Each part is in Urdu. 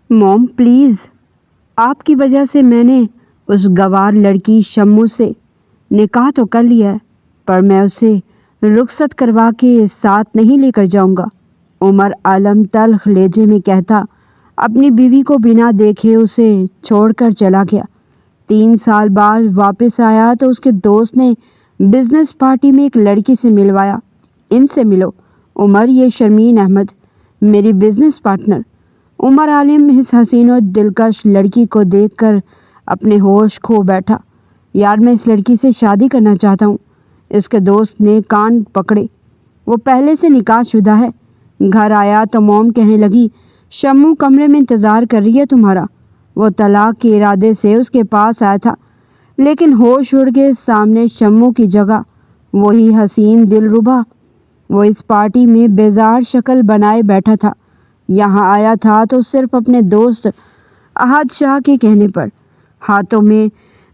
موم پلیز، آپ کی وجہ سے میں نے اس گوار لڑکی شمو سے نکاح تو کر لیا ہے، پر میں اسے رخصت کروا کے ساتھ نہیں لے کر جاؤں گا۔ عمر عالم تلخ لہجے میں کہتا اپنی بیوی کو بنا دیکھے اسے چھوڑ کر چلا گیا۔ 3 سال بعد واپس آیا تو اس کے دوست نے بزنس پارٹی میں ایک لڑکی سے ملوایا۔ ان سے ملو عمر، یہ شرمین احمد، میری بزنس پارٹنر۔ عمر عالم اس حسین و دلکش لڑکی کو دیکھ کر اپنے ہوش کھو بیٹھا۔ یار میں اس لڑکی سے شادی کرنا چاہتا ہوں۔ اس کے دوست نے کان پکڑے، وہ پہلے سے نکاح شدہ ہے۔ گھر آیا تو موم کہنے لگی شمو کمرے میں انتظار کر رہی ہے تمہارا۔ وہ طلاق کے ارادے سے اس کے پاس آیا تھا، لیکن ہوش اڑ کے سامنے شمو کی جگہ وہی حسین دلربا وہ اس پارٹی میں بیزار شکل بنائے بیٹھا تھا۔ یہاں آیا تھا تو صرف اپنے دوست احد شاہ کے کہنے پر۔ ہاتھوں میں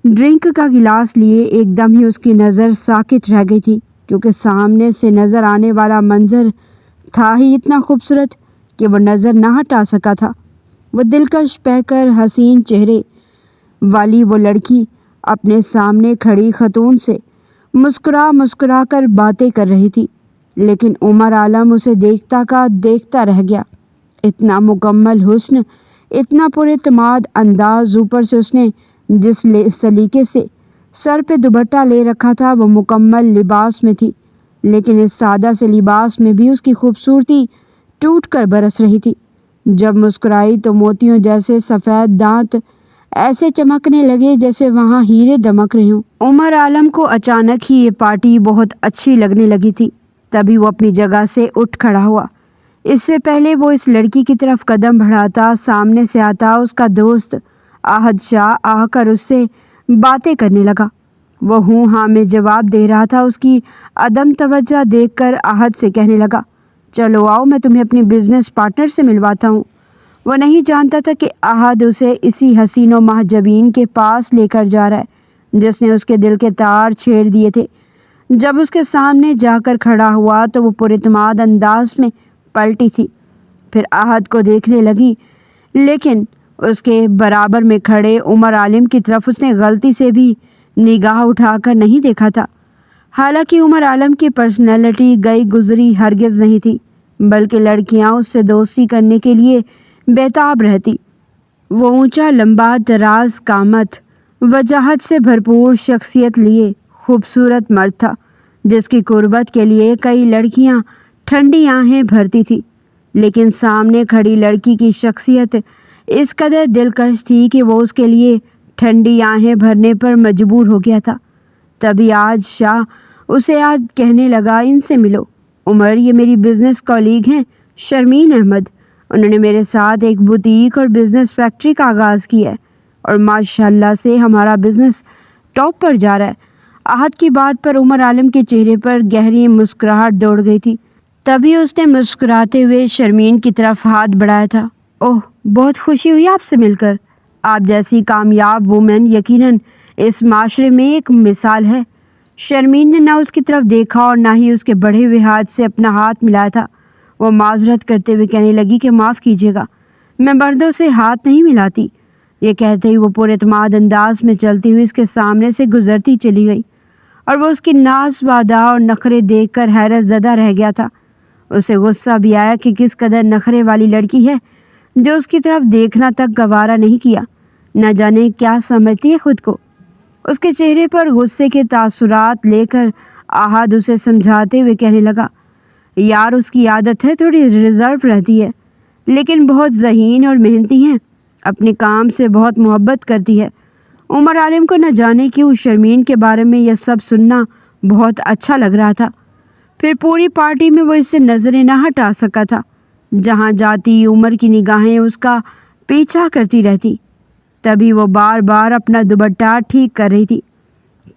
ڈرنک کا گلاس لیے ایک دم ہی اس کی نظر ساکت رہ گئی تھی، کیونکہ سامنے سے نظر آنے والا منظر تھا ہی اتنا خوبصورت کہ وہ نظر نہ ہٹا سکا تھا۔ وہ دلکش پیکر حسین چہرے والی وہ لڑکی اپنے سامنے کھڑی خاتون سے مسکرا کر باتیں کر رہی تھی، لیکن عمر عالم اسے دیکھتا کا دیکھتا رہ گیا۔ اتنا مکمل حسن، اتنا پر اعتماد انداز، اوپر سے اس نے جس سلیقے سے سر پہ دوپٹہ لے رکھا تھا وہ مکمل لباس میں تھی، لیکن اس سادہ سے لباس میں بھی اس کی خوبصورتی ٹوٹ کر برس رہی تھی۔ جب مسکرائی تو موتیوں جیسے سفید دانت ایسے چمکنے لگے جیسے وہاں ہیرے دمک رہے ہوں۔ عمر عالم کو اچانک ہی یہ پارٹی بہت اچھی لگنے لگی تھی۔ تبھی وہ اپنی جگہ سے اٹھ کھڑا ہوا۔ اس سے پہلے وہ اس لڑکی کی طرف قدم بڑھاتا، سامنے سے آتا اس کا دوست احد شاہ آ کر اس سے باتیں کرنے لگا۔ وہ ہوں ہاں میں جواب دے رہا تھا۔ اس کی عدم توجہ دیکھ کر احد سے کہنے لگا چلو آؤ میں تمہیں اپنی بزنس پارٹنر سے ملواتا ہوں۔ وہ نہیں جانتا تھا کہ احد اسے اسی حسین و محجبین کے پاس لے کر جا رہا ہے جس نے اس کے دل کے تار چھیڑ دیے تھے۔ جب اس کے سامنے جا کر کھڑا ہوا تو وہ پر اعتماد انداز میں پلٹی تھی، پھر احد کو دیکھنے لگی، لیکن اس کے برابر میں کھڑے عمر عالم کی طرف اس نے غلطی سے بھی نگاہ اٹھا کر نہیں دیکھا تھا۔ حالانکہ عمر عالم کی پرسنالٹی گئی گزری ہرگز نہیں تھی، بلکہ لڑکیاں اس سے دوستی کرنے کے لیے بیتاب رہتی۔ وہ اونچا لمبا دراز قامت، وجاہت سے بھرپور شخصیت لیے خوبصورت مرد تھا، جس کی قربت کے لیے کئی لڑکیاں ٹھنڈی آہیں بھرتی تھی، لیکن سامنے کھڑی لڑکی کی شخصیت اس قدر دلکش تھی کہ وہ اس کے لیے ٹھنڈی آہیں بھرنے پر مجبور ہو گیا تھا۔ تبھی آج شاہ اسے آج کہنے لگا ان سے ملو عمر، یہ میری بزنس کولیگ ہیں شرمین احمد۔ انہوں نے میرے ساتھ ایک بوتیک اور بزنس فیکٹری کا آغاز کیا ہے اور ماشاءاللہ سے ہمارا بزنس ٹاپ پر جا رہا ہے۔ احد کی بات پر عمر عالم کے چہرے پر گہری مسکراہٹ دوڑ گئی تھی۔ تبھی اس نے مسکراتے ہوئے شرمین کی طرف ہاتھ بڑھایا تھا۔ اوہ، بہت خوشی ہوئی آپ سے مل کر۔ آپ جیسی کامیاب وومن یقیناً اس معاشرے میں ایک مثال ہے۔ شرمین نے نہ اس کی طرف دیکھا اور نہ ہی اس کے بڑھے ہوئے ہاتھ سے اپنا ہاتھ ملایا تھا۔ وہ معذرت کرتے ہوئے کہنے لگی کہ معاف کیجیے گا، میں مردوں سے ہاتھ نہیں ملاتی۔ یہ کہتے ہی وہ پر اعتماد انداز میں چلتی ہوئی اس کے سامنے سے گزرتی چلی گئی، اور وہ اس کی ناز و ادا اور نخرے دیکھ کر حیرت زدہ رہ گیا تھا۔ اسے غصہ بھی آیا کہ کس قدر نخرے والی لڑکی ہے جو اس کی طرف دیکھنا تک گوارا نہیں کیا، نہ جانے کیا سمجھتی ہے خود کو۔ اس کے چہرے پر غصے کے تاثرات لے کر احد اسے سمجھاتے ہوئے کہنے لگا یار اس کی عادت ہے تھوڑی ریزرو رہتی ہے، لیکن بہت ذہین اور محنتی ہیں، اپنے کام سے بہت محبت کرتی ہے۔ عمر عالم کو نہ جانے کیوں شرمین کے بارے میں یہ سب سننا بہت اچھا لگ رہا تھا۔ پھر پوری پارٹی میں وہ اس سے نظریں نہ ہٹا سکا تھا۔ جہاں جاتی عمر کی نگاہیں اس کا پیچھا کرتی رہتی۔ تبھی وہ بار بار اپنا دوپٹہ ٹھیک کر رہی تھی۔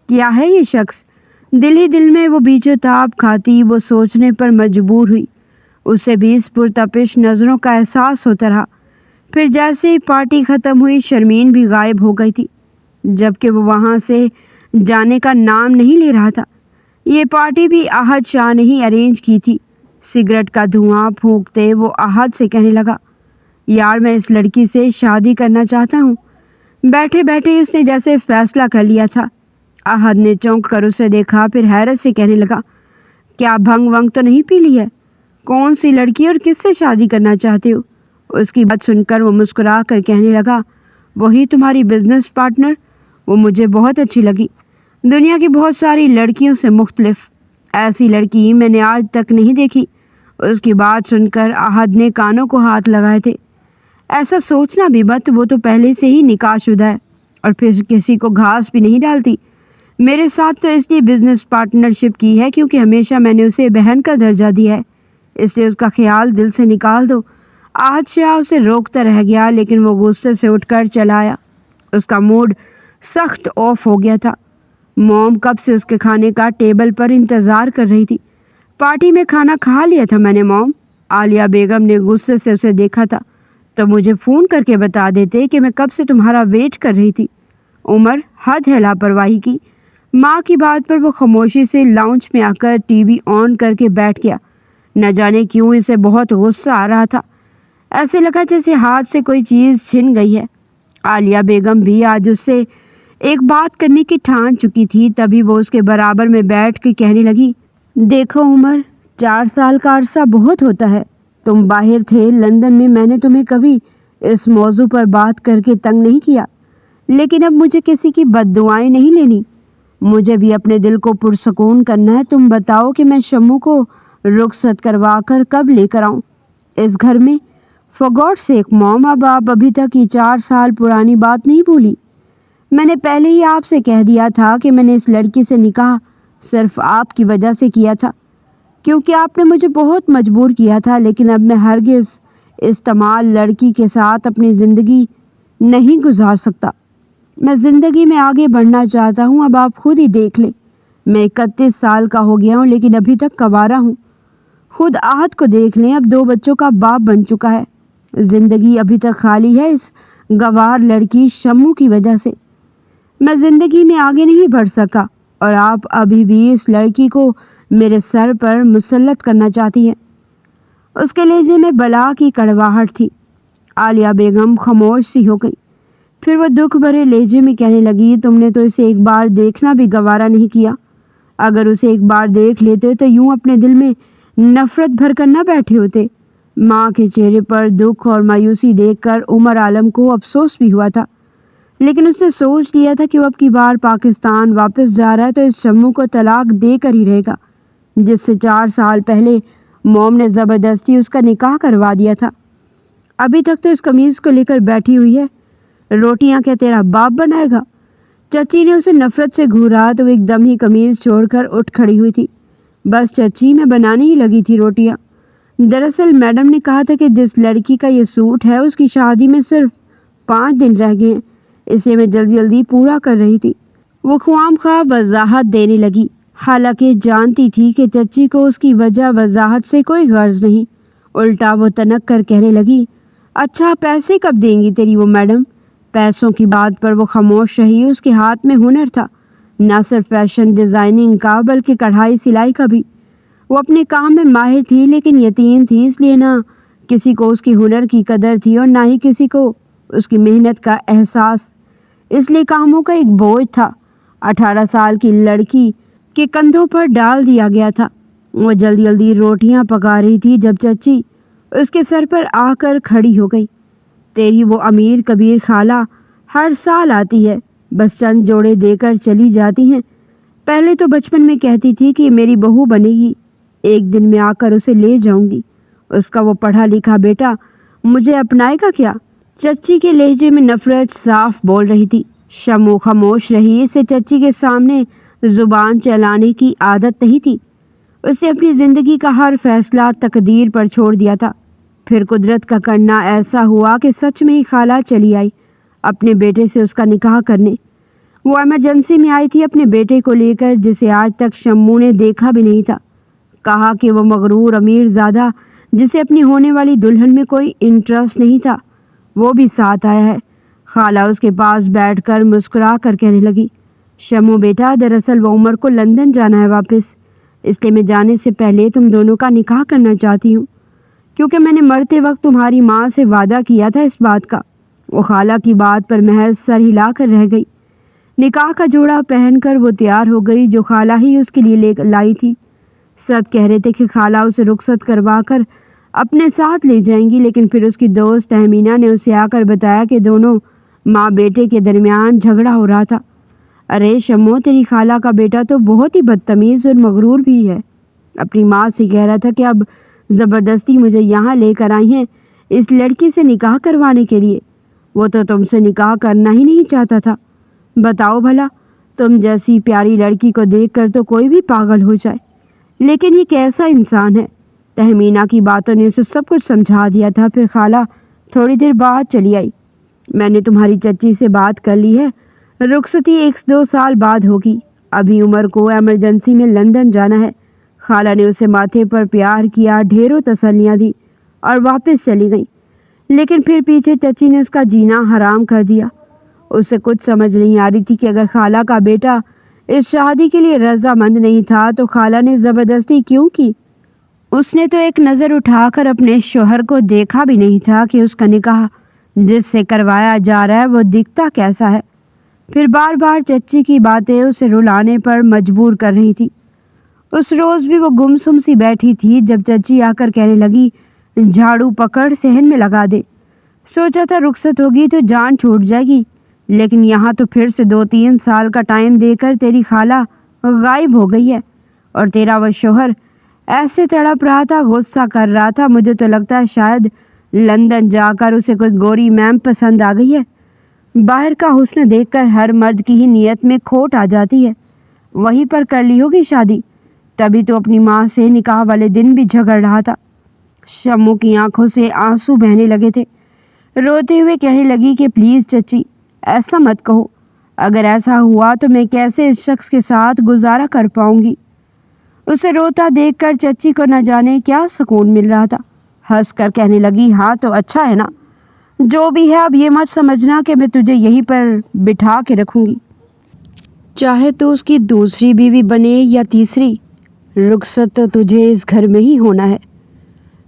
کیا ہے یہ شخص؟ دل ہی دل میں وہ بیچو تاب کھاتی وہ سوچنے پر مجبور ہوئی۔ اسے بھی اس پرتپش نظروں کا احساس ہوتا رہا۔ پھر جیسے ہی پارٹی ختم ہوئی شرمین بھی غائب ہو گئی تھی، جبکہ وہ وہاں سے جانے کا نام نہیں لے رہا تھا۔ یہ پارٹی بھی احد شاہ نے ہی ارینج کی تھی۔ سگریٹ کا دھواں پھونکتے وہ احد سے کہنے لگا یار میں اس لڑکی سے شادی کرنا چاہتا ہوں۔ بیٹھے بیٹھے اس نے جیسے فیصلہ کر لیا تھا۔ احد نے چونک کر اسے دیکھا، پھر حیرت سے کہنے لگا، کیا بھنگ ونگ تو نہیں پی لی ہے؟ کون سی لڑکی اور کس سے شادی کرنا چاہتے ہو؟ اس کی بات سن کر وہ مسکرا کر کہنے لگا، وہی تمہاری بزنس پارٹنر، وہ مجھے بہت اچھی لگی۔ دنیا کی بہت ساری لڑکیوں سے مختلف ایسی لڑکی میں نے آج تک نہیں دیکھی۔ اس کی بات سن کر احد نے کانوں کو ہاتھ لگائے تھے۔ ایسا سوچنا بھی مت، وہ تو پہلے سے ہی نکاح شدہ ہے اور پھر کسی کو گھاس بھی نہیں ڈالتی۔ میرے ساتھ تو اس لیے بزنس پارٹنرشپ کی ہے کیونکہ ہمیشہ میں نے اسے بہن کا درجہ دیا ہے، اس لیے اس کا خیال دل سے نکال دو۔ احد شاہ اسے روکتا رہ گیا لیکن وہ غصے سے اٹھ کر چلا آیا۔ اس کا موڈ سخت آف ہو گیا تھا۔ موم کب سے اس کے کھانے کا ٹیبل پر انتظار کر رہی تھی۔ پارٹی میں کھانا کھا لیا تھا میں نے موم، عالیہ بیگم نے غصے سے اسے دیکھا تھا، تو مجھے فون کر کے بتا دیتے کہ میں کب سے تمہارا ویٹ کر رہی تھی۔ عمر، حد ہے لاپرواہی کی۔ ماں کی بات پر وہ خاموشی سے لاؤنج میں آ کر ٹی وی آن کر کے بیٹھ گیا۔ نہ جانے کیوں اسے بہت غصہ آ رہا تھا، ایسے لگا جیسے ہاتھ سے کوئی چیز چھن گئی ہے۔ عالیہ بیگم بھی آج اس سے ایک بات کرنے کی ٹھان چکی تھی، تبھی وہ اس کے برابر میں بیٹھ کے کہنے لگی، دیکھو عمر، 4 سال کا عرصہ بہت ہوتا ہے۔ تم باہر تھے لندن میں نے تمہیں کبھی اس موضوع پر بات کر کے تنگ نہیں کیا، لیکن اب مجھے کسی کی بد دعائیں نہیں لینی، مجھے بھی اپنے دل کو پرسکون کرنا ہے۔ تم بتاؤ کہ میں شمو کو رخصت کروا کر کب لے کر آؤں اس گھر میں؟ فار گاڈ سیک موم، اب آپ ابھی تک یہ 4 سال پرانی بات نہیں بھولی؟ میں نے پہلے ہی آپ سے کہہ دیا تھا کہ میں نے اس لڑکی سے نکاح صرف آپ کی وجہ سے کیا تھا، کیونکہ آپ نے مجھے بہت مجبور کیا تھا، لیکن اب میں ہرگز اس تمال لڑکی کے ساتھ اپنی زندگی نہیں گزار سکتا۔ میں زندگی میں آگے بڑھنا چاہتا ہوں، اب آپ خود ہی دیکھ لیں، میں 31 سال کا ہو گیا ہوں لیکن ابھی تک کنوارا ہوں۔ خود احد کو دیکھ لیں، اب 2 بچوں کا باپ بن چکا ہے۔ زندگی ابھی تک خالی ہے اس گوار لڑکی شمو کی وجہ سے۔ میں زندگی میں آگے نہیں بڑھ سکا اور آپ ابھی بھی اس لڑکی کو میرے سر پر مسلط کرنا چاہتی ہیں۔ اس کے لہجے میں بلا کی کڑواہٹ تھی۔ عالیہ بیگم خاموش سی ہو گئی، پھر وہ دکھ بھرے لہجے میں کہنے لگی، تم نے تو اسے ایک بار دیکھنا بھی گوارا نہیں کیا۔ اگر اسے ایک بار دیکھ لیتے تو یوں اپنے دل میں نفرت بھر کر نہ بیٹھے ہوتے۔ ماں کے چہرے پر دکھ اور مایوسی دیکھ کر عمر عالم کو افسوس بھی ہوا تھا، لیکن اس نے سوچ لیا تھا کہ وہ اب کی بار پاکستان واپس جا رہا ہے تو اس شمو کو طلاق دے کر ہی رہے گا، جس سے 4 سال پہلے موم نے زبردستی اس کا نکاح کروا دیا تھا۔ ابھی تک تو اس قمیض کو لے کر بیٹھی ہوئی ہے، روٹیاں کیا تیرا باپ بنائے گا؟ چچی نے اسے نفرت سے گھورا تو وہ ایک دم ہی قمیض چھوڑ کر اٹھ کھڑی ہوئی تھی۔ بس چچی، میں بنانے ہی لگی تھی روٹیاں۔ دراصل میڈم نے کہا تھا کہ جس لڑکی کا یہ سوٹ ہے اس کی شادی میں صرف 5 دن رہ گئے ہیں، اسے میں جلدی جلدی پورا کر رہی تھی۔ وہ خوام خواہ وضاحت دینے لگی، حالانکہ جانتی تھی کہ چچی کو اس کی وجہ وضاحت سے کوئی غرض نہیں۔ الٹا وہ تنک کر کہنے لگی، اچھا پیسے کب دیں گی تیری وہ میڈم؟ پیسوں کی بات پر وہ خاموش رہی۔ اس کے ہاتھ میں ہنر تھا، نہ صرف فیشن ڈیزائننگ کا بلکہ کڑھائی سلائی کا بھی۔ وہ اپنے کام میں ماہر تھی لیکن یتیم تھی، اس لیے نہ کسی کو اس کی ہنر کی قدر تھی اور نہ ہی کسی کو اس کی محنت کا احساس، اس لیے کاموں کا ایک بوجھ تھا 18 سال کی لڑکی کے کندھوں پر ڈال دیا گیا تھا۔ وہ جلدی جلدی روٹیاں پکا رہی تھی جب چچی اس کے سر پر آ کر کھڑی ہو گئی۔ تیری وہ امیر کبیر خالہ ہر سال آتی ہے، بس چند جوڑے دے کر چلی جاتی ہیں۔ پہلے تو بچپن میں کہتی تھی کہ میری بہو بنے گی، ایک دن میں آ کر اسے لے جاؤں گی، اس کا وہ پڑھا لکھا بیٹا مجھے اپنائے گا کیا؟ چچی کے لہجے میں نفرت صاف بول رہی تھی۔ شمو خاموش رہی، اسے چچی کے سامنے زبان چلانے کی عادت نہیں تھی۔ اس نے اپنی زندگی کا ہر فیصلہ تقدیر پر چھوڑ دیا تھا۔ پھر قدرت کا کرنا ایسا ہوا کہ سچ میں ہی خالہ چلی آئی اپنے بیٹے سے اس کا نکاح کرنے۔ وہ ایمرجنسی میں آئی تھی اپنے بیٹے کو لے کر، جسے آج تک شمو نے دیکھا بھی نہیں تھا۔ کہا کہ وہ مغرور امیر زادہ جسے اپنی ہونے والی دلہن میں کوئی انٹرسٹ نہیں تھا، وہ بھی ساتھ آیا ہے۔ خالہ اس کے پاس بیٹھ کر مسکرا کر کہنے لگی، شمو بیٹا، دراصل وہ عمر کو لندن جانا ہے واپس، اس لیے میں جانے سے پہلے تم دونوں کا نکاح کرنا چاہتی ہوں۔ کیونکہ میں نے مرتے وقت تمہاری ماں سے وعدہ کیا تھا اس بات کا۔ وہ خالہ کی بات پر محض سر ہلا کر رہ گئی۔ نکاح کا جوڑا پہن کر وہ تیار ہو گئی جو خالہ ہی اس کے لیے لے لائی تھی۔ سب کہہ رہے تھے کہ خالہ اسے رخصت کروا کر اپنے ساتھ لے جائیں گی، لیکن پھر اس کی دوست تہمینہ نے اسے آ کر بتایا کہ دونوں ماں بیٹے کے درمیان جھگڑا ہو رہا تھا۔ ارے شمو، تیری خالہ کا بیٹا تو بہت ہی بدتمیز اور مغرور بھی ہے۔ اپنی ماں سے کہہ رہا تھا کہ اب زبردستی مجھے یہاں لے کر آئی ہیں اس لڑکی سے نکاح کروانے کے لیے۔ وہ تو تم سے نکاح کرنا ہی نہیں چاہتا تھا۔ بتاؤ بھلا، تم جیسی پیاری لڑکی کو دیکھ کر تو کوئی بھی پاگل ہو جائے، لیکن یہ کیسا انسان ہے۔ تہمینہ کی باتوں نے اسے سب کچھ سمجھا دیا تھا۔ پھر خالہ تھوڑی دیر بعد چلی آئی۔ میں نے تمہاری چچی سے بات کر لی ہے، رخصتی 1-2 سال بعد ہوگی۔ ابھی عمر کو ایمرجنسی میں لندن جانا ہے۔ خالہ نے اسے ماتھے پر پیار کیا، ڈھیروں تسلیاں دی اور واپس چلی گئیں۔ لیکن پھر پیچھے چچی نے اس کا جینا حرام کر دیا۔ اسے کچھ سمجھ نہیں آ رہی تھی کہ اگر خالہ کا بیٹا اس شادی کے لیے رضامند نہیں تھا تو خالہ نے زبردستی کیوں کی۔ اس نے تو ایک نظر اٹھا کر اپنے شوہر کو دیکھا بھی نہیں تھا کہ اس کا نکاح جس سے کروایا جا رہا ہے وہ دکھتا کیسا ہے۔ پھر بار بار چچی کی باتیں اسے رلانے پر مجبور کر رہی تھی۔ اس روز بھی وہ گمسم سی بیٹھی تھی جب چچی آ کر کہنے لگی، جھاڑو پکڑ صحن میں لگا دے۔ سوچا تھا رخصت ہوگی تو جان چھوٹ جائے گی، لیکن یہاں تو پھر سے 2-3 سال کا ٹائم دے کر تیری خالہ غائب ہو گئی ہے، اور تیرا وہ شوہر ایسے تڑپ رہا تھا، غصہ کر رہا تھا۔ مجھے تو لگتا ہے شاید لندن جا کر اسے کوئی گوری میم پسند آ گئی ہے۔ باہر کا حسن دیکھ کر ہر مرد کی ہی نیت میں کھوٹ آ جاتی ہے۔ وہیں پر کر لی ہوگی شادی، تبھی تو اپنی ماں سے نکاح والے دن بھی جھگڑ رہا تھا۔ شمو کی آنکھوں سے آنسو بہنے لگے تھے۔ روتے ہوئے کہنے لگی کہ پلیز چچی، ایسا مت کہو۔ اگر ایسا ہوا تو میں کیسے اس شخص کے ساتھ گزارا کر پاؤں گی۔ اسے روتا دیکھ کر چچی کو نہ جانے کیا سکون مل رہا تھا۔ ہنس کر کہنے لگی، ہاں تو اچھا ہے نا، جو بھی ہے اب یہ مت سمجھنا کہ میں تجھے یہیں پر بٹھا کے رکھوں گی، چاہے تو اس کی دوسری بیوی بنے یا تیسری، رخصت تو تجھے اس گھر میں ہی ہونا ہے۔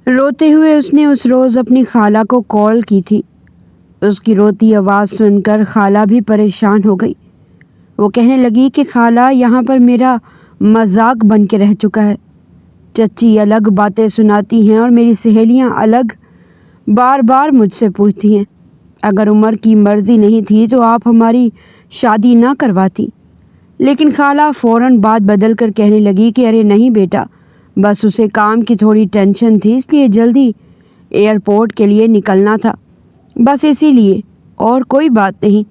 روتے ہوئے اس نے اس روز اپنی خالہ کو کال کی تھی۔ اس کی روتی آواز سن کر خالہ بھی پریشان ہو گئی۔ وہ کہنے لگی کہ خالہ یہاں پر میرا مذاق بن کے رہ چکا ہے۔ چچی الگ باتیں سناتی ہیں اور میری سہیلیاں الگ، بار بار مجھ سے پوچھتی ہیں، اگر عمر کی مرضی نہیں تھی تو آپ ہماری شادی نہ کرواتی۔ لیکن خالہ فوراً بات بدل کر کہنے لگی کہ ارے نہیں بیٹا، بس اسے کام کی تھوڑی ٹینشن تھی، اس لیے جلدی ایئرپورٹ کے لیے نکلنا تھا، بس اسی لیے، اور کوئی بات نہیں۔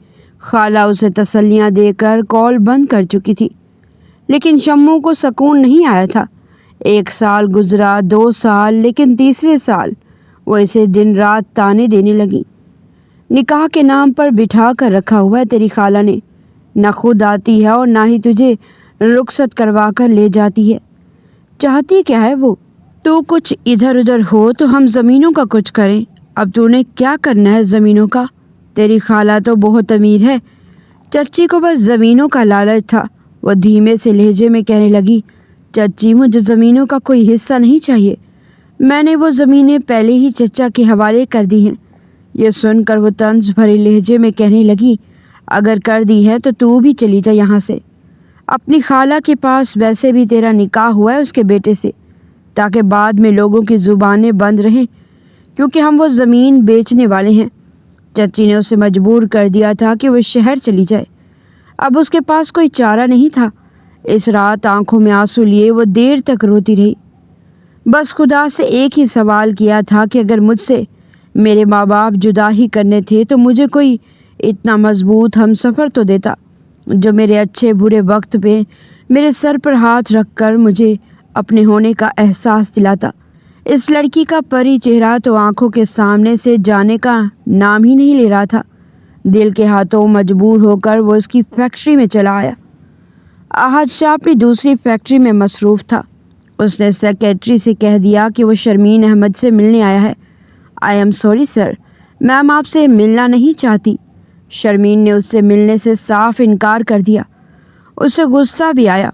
خالہ اسے تسلیاں دے کر کال بند کر چکی تھی۔ لیکن شمو کو سکون نہیں آیا تھا۔ 1 سال گزرا، 2 سال، لیکن تیسرے سال وہ اسے دن رات تانے دینے لگی۔ نکاح کے نام پر بٹھا کر رکھا ہوا ہے تیری خالہ نے، نہ خود آتی ہے اور نہ ہی تجھے رخصت کروا کر لے جاتی ہے۔ چاہتی کیا ہے وہ؟ تو کچھ ادھر ادھر ہو تو ہم زمینوں کا کچھ کریں۔ اب تو نے کیا کرنا ہے زمینوں کا؟ تیری خالہ تو بہت امیر ہے۔ چچی کو بس زمینوں کا لالچ تھا۔ وہ دھیمے سے لہجے میں کہنے لگی، چچی مجھے زمینوں کا کوئی حصہ نہیں چاہیے، میں نے وہ زمینیں پہلے ہی چچا کے حوالے کر دی ہیں۔ یہ سن کر وہ طنز بھرے لہجے میں کہنے لگی، اگر کر دی ہے تو تو بھی چلی جا یہاں سے۔ اپنی خالہ کے پاس ویسے بھی تیرا نکاح ہوا ہے اس کے بیٹے سے، تاکہ بعد میں لوگوں کی زبانیں بند رہیں، کیونکہ ہم وہ زمین بیچنے والے ہیں۔ چچی نے اسے مجبور کر دیا تھا کہ وہ شہر چلی جائے۔ اب اس کے پاس کوئی چارہ نہیں تھا۔ اس رات آنکھوں میں آنسو لیے وہ دیر تک روتی رہی۔ بس خدا سے ایک ہی سوال کیا تھا کہ اگر مجھ سے میرے ماں باپ جدا ہی کرنے تھے تو مجھے کوئی اتنا مضبوط ہم سفر تو دیتا جو میرے اچھے برے وقت پہ میرے سر پر ہاتھ رکھ کر مجھے اپنے ہونے کا احساس دلاتا۔ اس لڑکی کا پری چہرہ تو آنکھوں کے سامنے سے جانے کا نام ہی نہیں لے رہا تھا۔ دل کے ہاتھوں مجبور ہو کر وہ اس کی فیکٹری میں چلا آیا۔ احد شاہ اپنی دوسری فیکٹری میں مصروف تھا۔ اس نے سیکریٹری سے کہہ دیا کہ وہ شرمین احمد سے ملنے آیا ہے۔ آئی ایم سوری سر، میم آپ سے ملنا نہیں چاہتی۔ شرمین نے اس سے ملنے سے صاف انکار کر دیا۔ اسے غصہ بھی آیا۔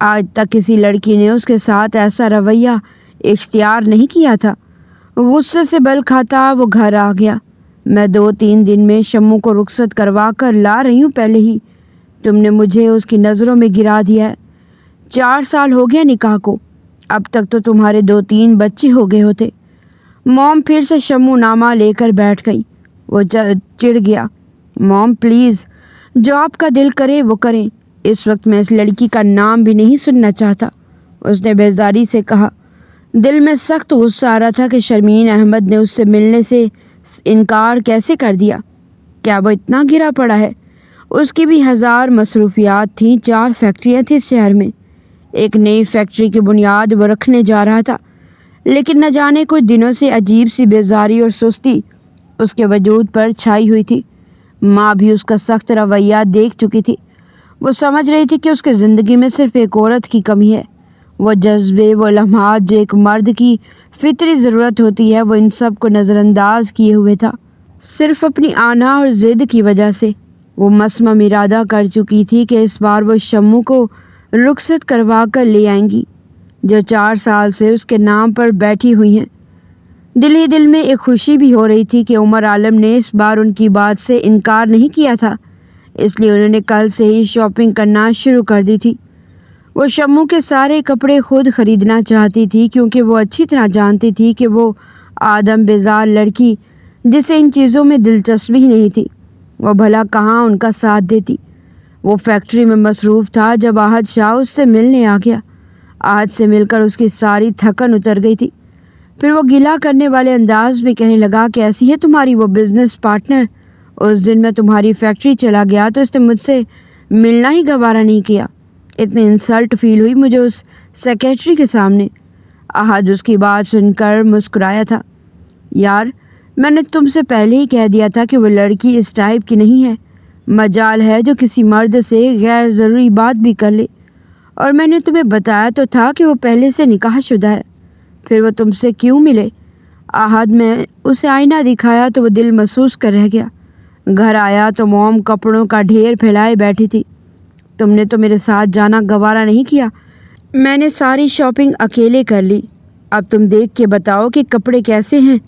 آج تک کسی لڑکی نے اس کے ساتھ ایسا رویہ اختیار نہیں کیا تھا۔ غصے سے بل کھاتا وہ گھر آ گیا۔ میں 2-3 دن میں شمو کو رخصت کروا کر لا رہی ہوں، پہلے ہی تم نے مجھے اس کی نظروں میں گرا دیا ہے۔ 4 سال ہو گیا نکاح کو، اب تک تو تمہارے 2-3 بچے ہو گئے ہوتے۔ موم پھر سے شمو نامہ لے کر بیٹھ گئی۔ وہ چڑ گیا۔ موم پلیز، جو آپ کا دل کرے وہ کریں، اس وقت میں اس لڑکی کا نام بھی نہیں سننا چاہتا، اس نے بیزاری سے کہا۔ دل میں سخت غصہ آ رہا تھا کہ شرمین احمد نے اس سے ملنے سے انکار کیسے کر دیا۔ کیا وہ اتنا گرا پڑا ہے؟ اس کی بھی 1000 مصروفیات تھیں، 4 فیکٹریاں تھیں شہر میں، ایک نئی فیکٹری کی بنیاد وہ رکھنے جا رہا تھا، لیکن نہ جانے کچھ دنوں سے عجیب سی بیزاری اور سستی اس کے وجود پر چھائی ہوئی تھی۔ ماں بھی اس کا سخت رویہ دیکھ چکی تھی۔ وہ سمجھ رہی تھی کہ اس کی زندگی میں صرف ایک عورت کی کمی ہے۔ وہ جذبے، وہ لمحات جو ایک مرد کی فطری ضرورت ہوتی ہے، وہ ان سب کو نظر انداز کیے ہوئے تھا۔ صرف اپنی آنا اور ضد کی وجہ سے وہ مصمم ارادہ کر چکی تھی کہ اس بار وہ شمو کو رخصت کروا کر لے آئیں گی، جو 4 سال سے اس کے نام پر بیٹھی ہوئی ہیں۔ دل ہی دل میں ایک خوشی بھی ہو رہی تھی کہ عمر عالم نے اس بار ان کی بات سے انکار نہیں کیا تھا، اس لیے انہوں نے کل سے ہی شاپنگ کرنا شروع کر دی تھی۔ وہ شمو کے سارے کپڑے خود خریدنا چاہتی تھی، کیونکہ وہ اچھی طرح جانتی تھی کہ وہ آدم بیزار لڑکی جسے ان چیزوں میں دلچسپی ہی نہیں تھی، وہ بھلا کہاں ان کا ساتھ دیتی۔ وہ فیکٹری میں مصروف تھا جب احد شاہ اس سے ملنے آ گیا۔ احد سے مل کر اس کی ساری تھکن اتر گئی تھی۔ پھر وہ گلہ کرنے والے انداز میں کہنے لگا، کیسی ہے تمہاری وہ بزنس پارٹنر؟ اس دن میں تمہاری فیکٹری چلا گیا تو اس نے مجھ سے ملنا ہی گوارا نہیں کیا۔ اتنی انسلٹ فیل ہوئی مجھے اس سیکرٹری کے سامنے۔ احد اس کی بات سن کر مسکرایا تھا۔ یار، میں نے تم سے پہلے ہی کہہ دیا تھا کہ وہ لڑکی اس ٹائپ کی نہیں ہے۔ مجال ہے جو کسی مرد سے غیر ضروری بات بھی کر لے، اور میں نے تمہیں بتایا تو تھا کہ وہ پہلے سے نکاح شدہ ہے، پھر وہ تم سے کیوں ملے؟ احد میں اسے آئینہ دکھایا تو وہ دل محسوس کر رہ گیا۔ گھر آیا تو موم کپڑوں کا ڈھیر پھیلائے بیٹھی تھی۔ تم نے تو میرے ساتھ جانا گوارا نہیں کیا، میں نے ساری شاپنگ اکیلے کر لی، اب تم دیکھ کے بتاؤ کہ کپڑے کیسے ہیں،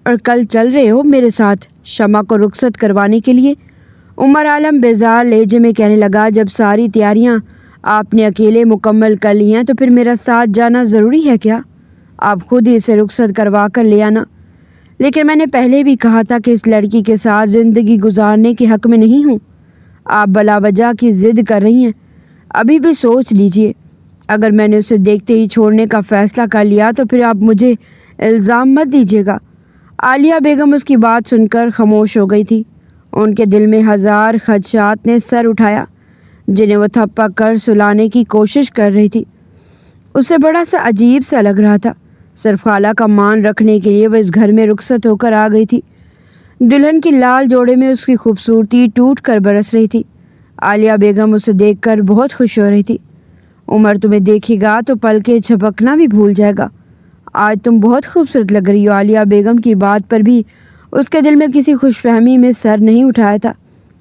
اور کل چل رہے ہو میرے ساتھ شمع کو رخصت کروانے کے لیے؟ عمر عالم بیزار لہجے میں کہنے لگا، جب ساری تیاریاں آپ نے اکیلے مکمل کر لی ہیں تو پھر میرا ساتھ جانا ضروری ہے کیا؟ آپ خود ہی اسے رخصت کروا کر لے آنا۔ لیکن میں نے پہلے بھی کہا تھا کہ اس لڑکی کے ساتھ زندگی گزارنے کے حق میں نہیں ہوں۔ آپ بلا وجہ کی ضد کر رہی ہیں، ابھی بھی سوچ لیجئے۔ اگر میں نے اسے دیکھتے ہی چھوڑنے کا فیصلہ کر لیا تو پھر آپ مجھے الزام مت دیجیے گا۔ عالیہ بیگم اس کی بات سن کر خاموش ہو گئی تھی۔ ان کے دل میں 1000 خدشات نے سر اٹھایا، جنہیں وہ تھپا کر سلانے کی کوشش کر رہی تھی۔ اسے بڑا سا عجیب سا لگ رہا تھا۔ صرف خالہ کا مان رکھنے کے لیے وہ اس گھر میں رخصت ہو کر آ گئی تھی۔ دلہن کی لال جوڑے میں اس کی خوبصورتی ٹوٹ کر برس رہی تھی۔ عالیہ بیگم اسے دیکھ کر بہت خوش ہو رہی تھی۔ عمر تمہیں دیکھے گا تو پلکیں جھپکنا بھی بھول جائے گا۔ آج تم بہت خوبصورت لگ رہی ہو۔ عالیہ بیگم کی بات پر بھی اس کے دل میں کسی خوش فہمی میں سر نہیں اٹھایا تھا۔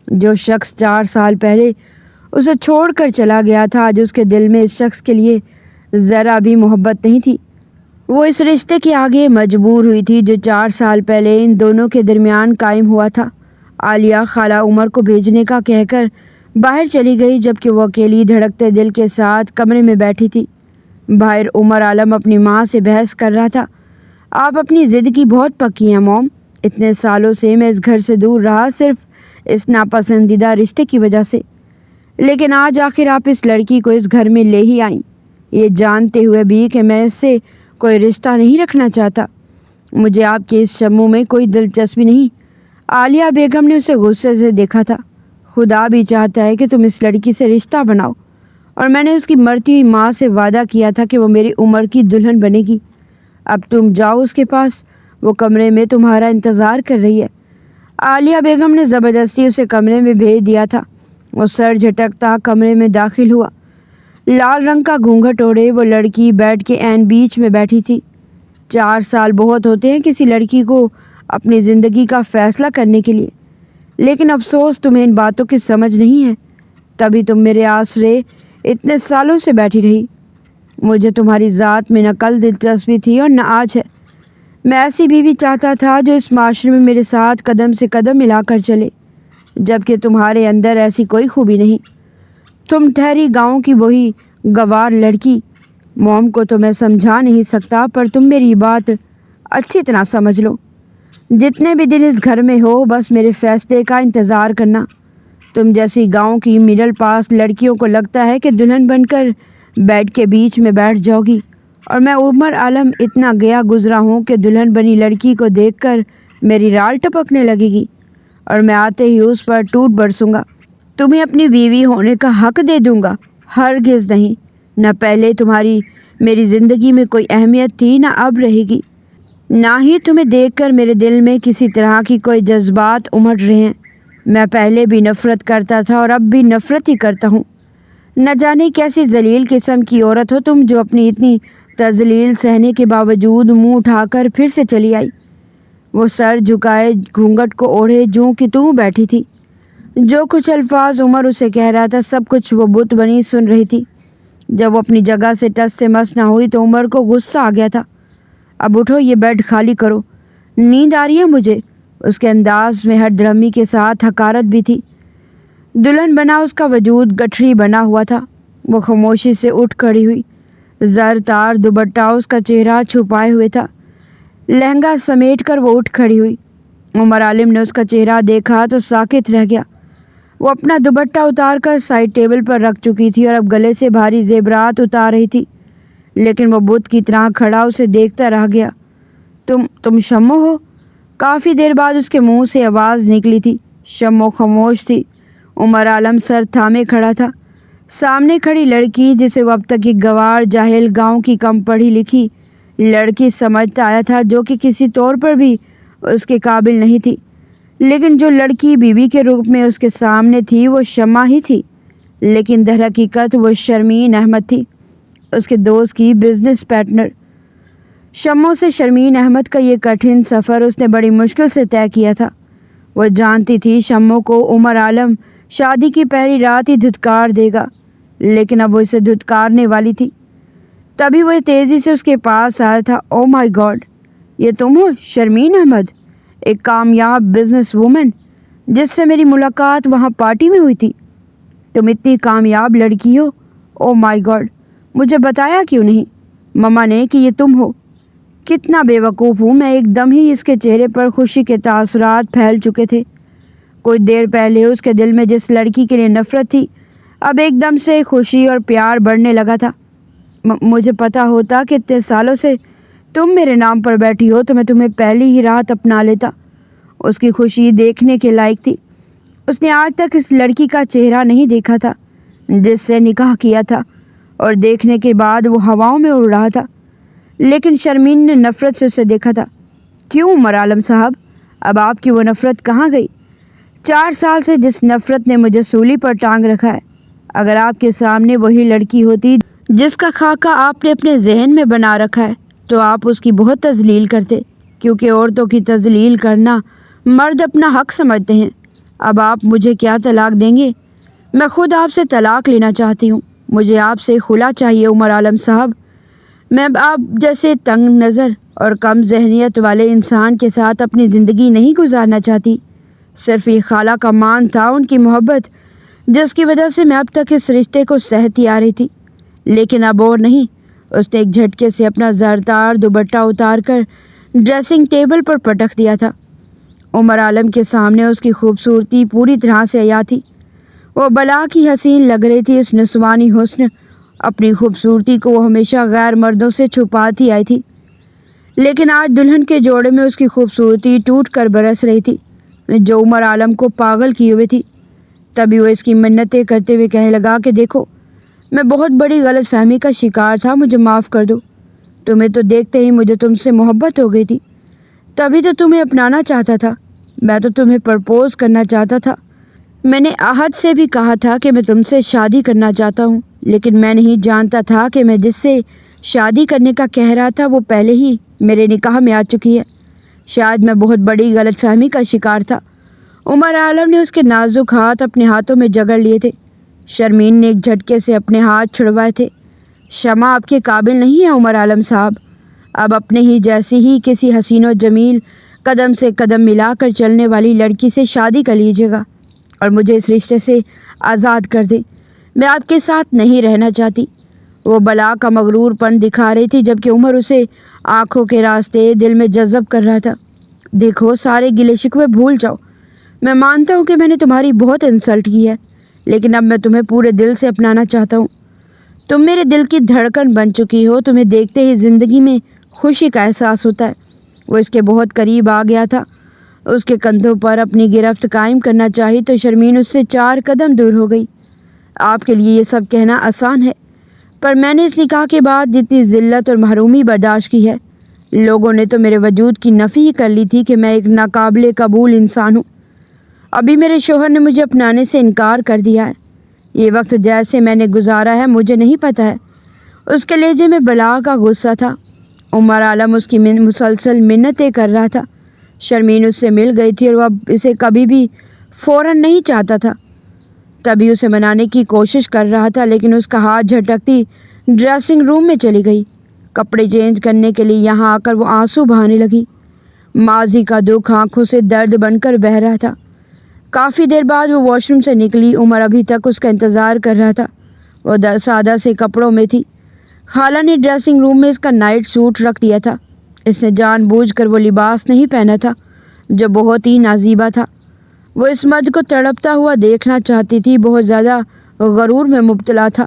جو شخص 4 سال پہلے اسے چھوڑ کر چلا گیا تھا، آج اس کے دل میں اس شخص کے لیے ذرا بھی محبت نہیں تھی۔ وہ اس رشتے کے آگے مجبور ہوئی تھی جو 4 سال پہلے ان دونوں کے درمیان قائم ہوا تھا۔ عالیہ خالہ عمر کو بھیجنے کا کہہ کر باہر چلی گئی، جبکہ وہ اکیلی دھڑکتے دل کے ساتھ کمرے میں بیٹھی تھی۔ باہر عمر عالم اپنی ماں سے بحث کر رہا تھا۔ آپ اپنی ضد کی بہت پکی ہیں موم، اتنے سالوں سے میں اس گھر سے دور رہا صرف اس ناپسندیدہ رشتے کی وجہ سے، لیکن آج آخر آپ اس لڑکی کو اس گھر میں لے ہی آئیں، یہ جانتے ہوئے بھی کہ میں اس سے کوئی رشتہ نہیں رکھنا چاہتا۔ مجھے آپ کی اس شمو میں کوئی دلچسپی نہیں۔ عالیہ بیگم نے اسے غصے سے دیکھا تھا۔ خدا بھی چاہتا ہے کہ تم اس لڑکی سے رشتہ بناؤ، اور میں نے اس کی مرتی ہوئی ماں سے وعدہ کیا تھا کہ وہ میری عمر کی دلہن بنے گی۔ اب تم جاؤ اس کے پاس، وہ کمرے میں تمہارا انتظار کر رہی ہے۔ عالیہ بیگم نے زبردستی اسے کمرے میں بھیج دیا تھا۔ وہ سر جھٹکتا کمرے میں داخل ہوا۔ لال رنگ کا گھونگھٹ اوڑھے وہ لڑکی بیڈ کے عین بیچ میں بیٹھی تھی۔ 4 سال بہت ہوتے ہیں کسی لڑکی کو اپنی زندگی کا فیصلہ کرنے کے لیے، لیکن افسوس تمہیں ان باتوں کی سمجھ نہیں ہے، تبھی تم میرے آسرے اتنے سالوں سے بیٹھی رہی۔ مجھے تمہاری ذات میں نہ کل دلچسپی تھی اور نہ آج ہے۔ میں ایسی بیوی چاہتا تھا جو اس معاشرے میں میرے ساتھ قدم سے قدم ملا کر چلے، جبکہ تمہارے اندر ایسی کوئی خوبی نہیں۔ تم ٹھہری گاؤں کی وہی گوار لڑکی۔ موم کو تو میں سمجھا نہیں سکتا، پر تم میری بات اچھی طرح سمجھ لو۔ جتنے بھی دن اس گھر میں ہو، بس میرے فیصلے کا انتظار کرنا۔ تم جیسی گاؤں کی مڈل پاس لڑکیوں کو لگتا ہے کہ دلہن بن کر بیڈ کے بیچ میں بیٹھ جاؤ گی، اور میں عمر عالم اتنا گیا گزرا ہوں کہ دلہن بنی لڑکی کو دیکھ کر میری رال ٹپکنے لگے گی اور میں آتے ہی اس پر ٹوٹ برسوں گا، تمہیں اپنی بیوی ہونے کا حق دے دوں گا۔ ہرگز نہیں، نہ پہلے تمہاری میری زندگی میں کوئی اہمیت تھی، نہ اب رہے گی، نہ ہی تمہیں دیکھ کر میرے دل میں کسی طرح کی کوئی جذبات امڑ رہے ہیں۔ میں پہلے بھی نفرت کرتا تھا اور اب بھی نفرت ہی کرتا ہوں۔ نہ جانے کیسی ذلیل قسم کی عورت ہو تم، جو اپنی اتنی تذلیل سہنے کے باوجود منہ اٹھا کر پھر سے چلی آئی، وہ سر جھکائے گھونگھٹ کو اوڑھے جوں کہ تم بیٹھی تھی۔ جو کچھ الفاظ عمر اسے کہہ رہا تھا، سب کچھ وہ بت بنی سن رہی تھی۔ جب وہ اپنی جگہ سے ٹس سے مس نہ ہوئی تو عمر کو غصہ آ گیا تھا۔ اب اٹھو، یہ بیڈ خالی کرو، نیند آ رہی ہے مجھے۔ اس کے انداز میں ہر درمی کے ساتھ حقارت بھی تھی۔ دلہن بنا اس کا وجود گٹھڑی بنا ہوا تھا۔ وہ خاموشی سے اٹھ کھڑی ہوئی۔ زر تار دوپٹہ اس کا چہرہ چھپائے ہوئے تھا۔ لہنگا سمیٹ کر وہ اٹھ کھڑی ہوئی۔ عمر عالم نے اس کا چہرہ دیکھا تو ساکت رہ گیا۔ وہ اپنا دوپٹہ اتار کر سائڈ ٹیبل پر رکھ چکی تھی اور اب گلے سے بھاری زیورات اتار رہی تھی، لیکن وہ بت کی طرح کھڑا اسے دیکھتا رہ گیا۔ تم شمو ہو؟ کافی دیر بعد اس کے منہ سے آواز نکلی تھی۔ شمو خاموش تھی۔ عمر عالم سر تھامے کھڑا تھا۔ سامنے کھڑی لڑکی، جسے وہ اب تک ایک گوار جاہل گاؤں کی کم پڑھی لکھی لڑکی سمجھتا آیا تھا، جو کہ کسی طور پر بھی اس کے قابل نہیں تھی، لیکن جو لڑکی بیوی کے روپ میں اس کے سامنے تھی وہ شمع ہی تھی، لیکن در حقیقت وہ شرمین احمد تھی، اس کے دوست کی بزنس پارٹنر۔ شمع سے شرمین احمد کا یہ کٹھن سفر اس نے بڑی مشکل سے طے کیا تھا۔ وہ جانتی تھی شمع کو عمر عالم شادی کی پہلی رات ہی دھتکار دے گا، لیکن اب وہ اسے دھتکارنے والی تھی۔ تبھی وہ تیزی سے اس کے پاس آیا تھا۔ او مائی گاڈ، یہ تم ہو شرمین احمد، ایک کامیاب بزنس وومن جس سے میری ملاقات وہاں پارٹی میں ہوئی تھی۔ تم اتنی کامیاب لڑکی ہو، او مائی گاڈ، مجھے بتایا کیوں نہیں مما نے کہ یہ تم ہو؟ کتنا بے وقوف ہوں میں، ایک دم ہی اس کے چہرے پر خوشی کے تاثرات پھیل چکے تھے۔ کچھ دیر پہلے اس کے دل میں جس لڑکی کے لیے نفرت تھی، اب ایک دم سے خوشی اور پیار بڑھنے لگا تھا۔ مجھے پتا ہوتا کہ اتنے سالوں سے تم میرے نام پر بیٹھی ہو تو میں تمہیں پہلی ہی رات اپنا لیتا۔ اس کی خوشی دیکھنے کے لائق تھی۔ اس نے آج تک اس لڑکی کا چہرہ نہیں دیکھا تھا جس سے نکاح کیا تھا، اور دیکھنے کے بعد وہ ہواؤں میں اڑ رہا تھا، لیکن شرمین نے نفرت سے اسے دیکھا تھا۔ کیوں عمر عالم صاحب، اب آپ کی وہ نفرت کہاں گئی؟ 4 سال سے جس نفرت نے مجھے سولی پر ٹانگ رکھا ہے، اگر آپ کے سامنے وہی لڑکی ہوتی جس کا خاکہ آپ نے اپنے ذہن میں بنا رکھا ہے تو آپ اس کی بہت تذلیل کرتے، کیونکہ عورتوں کی تذلیل کرنا مرد اپنا حق سمجھتے ہیں۔ اب آپ مجھے کیا طلاق دیں گے؟ میں خود آپ سے طلاق لینا چاہتی ہوں۔ مجھے آپ سے خلا چاہیے عمر عالم صاحب۔ میں آپ جیسے تنگ نظر اور کم ذہنیت والے انسان کے ساتھ اپنی زندگی نہیں گزارنا چاہتی۔ صرف یہ خالہ کا مان تھا، ان کی محبت، جس کی وجہ سے میں اب تک اس رشتے کو سہتی آ رہی تھی، لیکن اب اور نہیں۔ اس نے ایک جھٹکے سے اپنا زرتار دوپٹہ اتار کر ڈریسنگ ٹیبل پر پٹک دیا تھا۔ عمر عالم کے سامنے اس کی خوبصورتی پوری طرح سے عیاں تھی۔ وہ بلا کی حسین لگ رہی تھی۔ اس نسوانی حسن، اپنی خوبصورتی کو وہ ہمیشہ غیر مردوں سے چھپاتی آئی تھی، لیکن آج دلہن کے جوڑے میں اس کی خوبصورتی ٹوٹ کر برس رہی تھی، جو عمر عالم کو پاگل کیے ہوئے تھی۔ تبھی وہ اس کی منتیں کرتے ہوئے کہنے لگا کہ دیکھو، میں بہت بڑی غلط فہمی کا شکار تھا، مجھے معاف کر دو۔ تمہیں تو دیکھتے ہی مجھے تم سے محبت ہو گئی تھی، تبھی تو تمہیں اپنانا چاہتا تھا۔ میں تو تمہیں پرپوز کرنا چاہتا تھا۔ میں نے احد سے بھی کہا تھا کہ میں تم سے شادی کرنا چاہتا ہوں، لیکن میں نہیں جانتا تھا کہ میں جس سے شادی کرنے کا کہہ رہا تھا وہ پہلے ہی میرے نکاح میں آ چکی ہے۔ شاید میں بہت بڑی غلط فہمی کا شکار تھا۔ عمر عالم نے اس کے نازک ہاتھ اپنے ہاتھوں میں جگڑ لیے تھے۔ شرمین نے ایک جھٹکے سے اپنے ہاتھ چھڑوائے تھے۔ شمع آپ کے قابل نہیں ہے عمر عالم صاحب، اب اپنے ہی جیسی ہی کسی حسین و جمیل قدم سے قدم ملا کر چلنے والی لڑکی سے شادی کر لیجیے گا اور مجھے اس رشتے سے آزاد کر دیں۔ میں آپ کے ساتھ نہیں رہنا چاہتی۔ وہ بلا کا مغرور پن دکھا رہی تھی جبکہ عمر اسے آنکھوں کے راستے دل میں جذب کر رہا تھا۔ دیکھو، سارے گلے شکوے بھول جاؤ۔ میں مانتا ہوں کہ میں نے تمہاری بہت انسلٹ کی ہے، لیکن اب میں تمہیں پورے دل سے اپنانا چاہتا ہوں۔ تم میرے دل کی دھڑکن بن چکی ہو۔ تمہیں دیکھتے ہی زندگی میں خوشی کا احساس ہوتا ہے۔ وہ اس کے بہت قریب آ گیا تھا۔ اس کے کندھوں پر اپنی گرفت قائم کرنا چاہی تو شرمین اس سے 4 قدم دور ہو گئی۔ آپ کے لیے یہ سب کہنا آسان ہے، پر میں نے اس نکاح کے بعد جتنی ذلت اور محرومی برداشت کی ہے، لوگوں نے تو میرے وجود کی نفی ہی کر لی تھی کہ میں ایک ناقابل قبول انسان ہوں۔ ابھی میرے شوہر نے مجھے اپنانے سے انکار کر دیا ہے۔ یہ وقت جیسے میں نے گزارا ہے مجھے نہیں پتہ ہے۔ اس کے لہجے میں بلا کا غصہ تھا۔ عمر عالم اس کی مسلسل منتیں کر رہا تھا۔ شرمین اس سے مل گئی تھی اور وہ اب اسے کبھی بھی فوراً نہیں چاہتا تھا۔ تبھی اسے منانے کی کوشش کر رہا تھا، لیکن اس کا ہاتھ جھٹکتی ڈریسنگ روم میں چلی گئی۔ کپڑے چینج کرنے کے لیے یہاں آ کر وہ آنسو بہانے لگی۔ ماضی کا دکھ آنکھوں سے درد بن کر بہہ رہا تھا۔ کافی دیر بعد وہ واش روم سے نکلی۔ عمر ابھی تک اس کا انتظار کر رہا تھا۔ وہ سادہ سے کپڑوں میں تھی۔ خالہ نے ڈریسنگ روم میں اس کا نائٹ سوٹ رکھ دیا تھا۔ اس نے جان بوجھ کر وہ لباس نہیں پہنا تھا جو بہت ہی نازیبا تھا۔ وہ اس مرد کو تڑپتا ہوا دیکھنا چاہتی تھی، بہت زیادہ غرور میں مبتلا تھا۔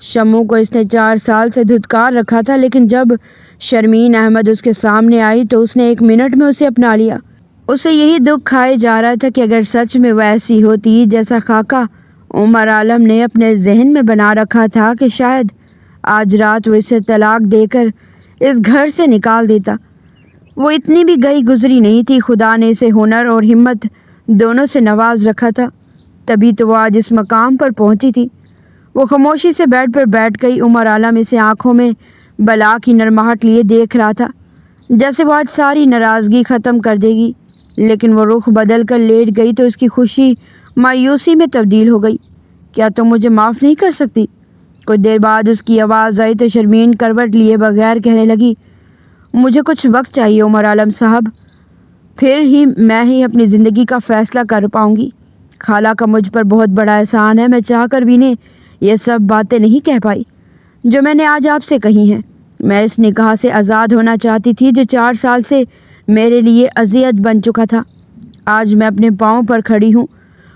شمو کو اس نے 4 سال سے دھتکار رکھا تھا، لیکن جب شرمین احمد اس کے سامنے آئی تو اس نے 1 منٹ میں اسے اپنا لیا۔ اسے یہی دکھ کھائے جا رہا تھا کہ اگر سچ میں وہ ایسی ہوتی جیسا خاکہ عمر عالم نے اپنے ذہن میں بنا رکھا تھا کہ شاید آج رات وہ اسے طلاق دے کر اس گھر سے نکال دیتا۔ وہ اتنی بھی گئی گزری نہیں تھی۔ خدا نے اسے ہنر اور ہمت دونوں سے نواز رکھا تھا، تبھی تو وہ آج اس مقام پر پہنچی تھی۔ وہ خاموشی سے بیڈ پر بیٹھ گئی۔ عمر عالم اسے آنکھوں میں بلا کی نرماہٹ لیے دیکھ رہا تھا، جیسے وہ آج ساری ناراضگی ختم کر دے گی، لیکن وہ رخ بدل کر لیٹ گئی تو اس کی خوشی مایوسی میں تبدیل ہو گئی۔ کیا تم مجھے معاف نہیں کر سکتی؟ کچھ دیر بعد اس کی آواز آئی تو شرمین کروٹ لیے بغیر کہنے لگی، مجھے کچھ وقت چاہیے عمر عالم صاحب، پھر ہی میں اپنی زندگی کا فیصلہ کر پاؤں گی۔ خالہ کا مجھ پر بہت بڑا احسان ہے۔ میں چاہ کر بھی نے یہ سب باتیں نہیں کہہ پائی جو میں نے آج آپ سے کہی ہیں۔ میں اس نکاح سے آزاد ہونا چاہتی تھی جو 4 سال سے میرے لیے اذیت بن چکا تھا۔ آج میں اپنے پاؤں پر کھڑی ہوں۔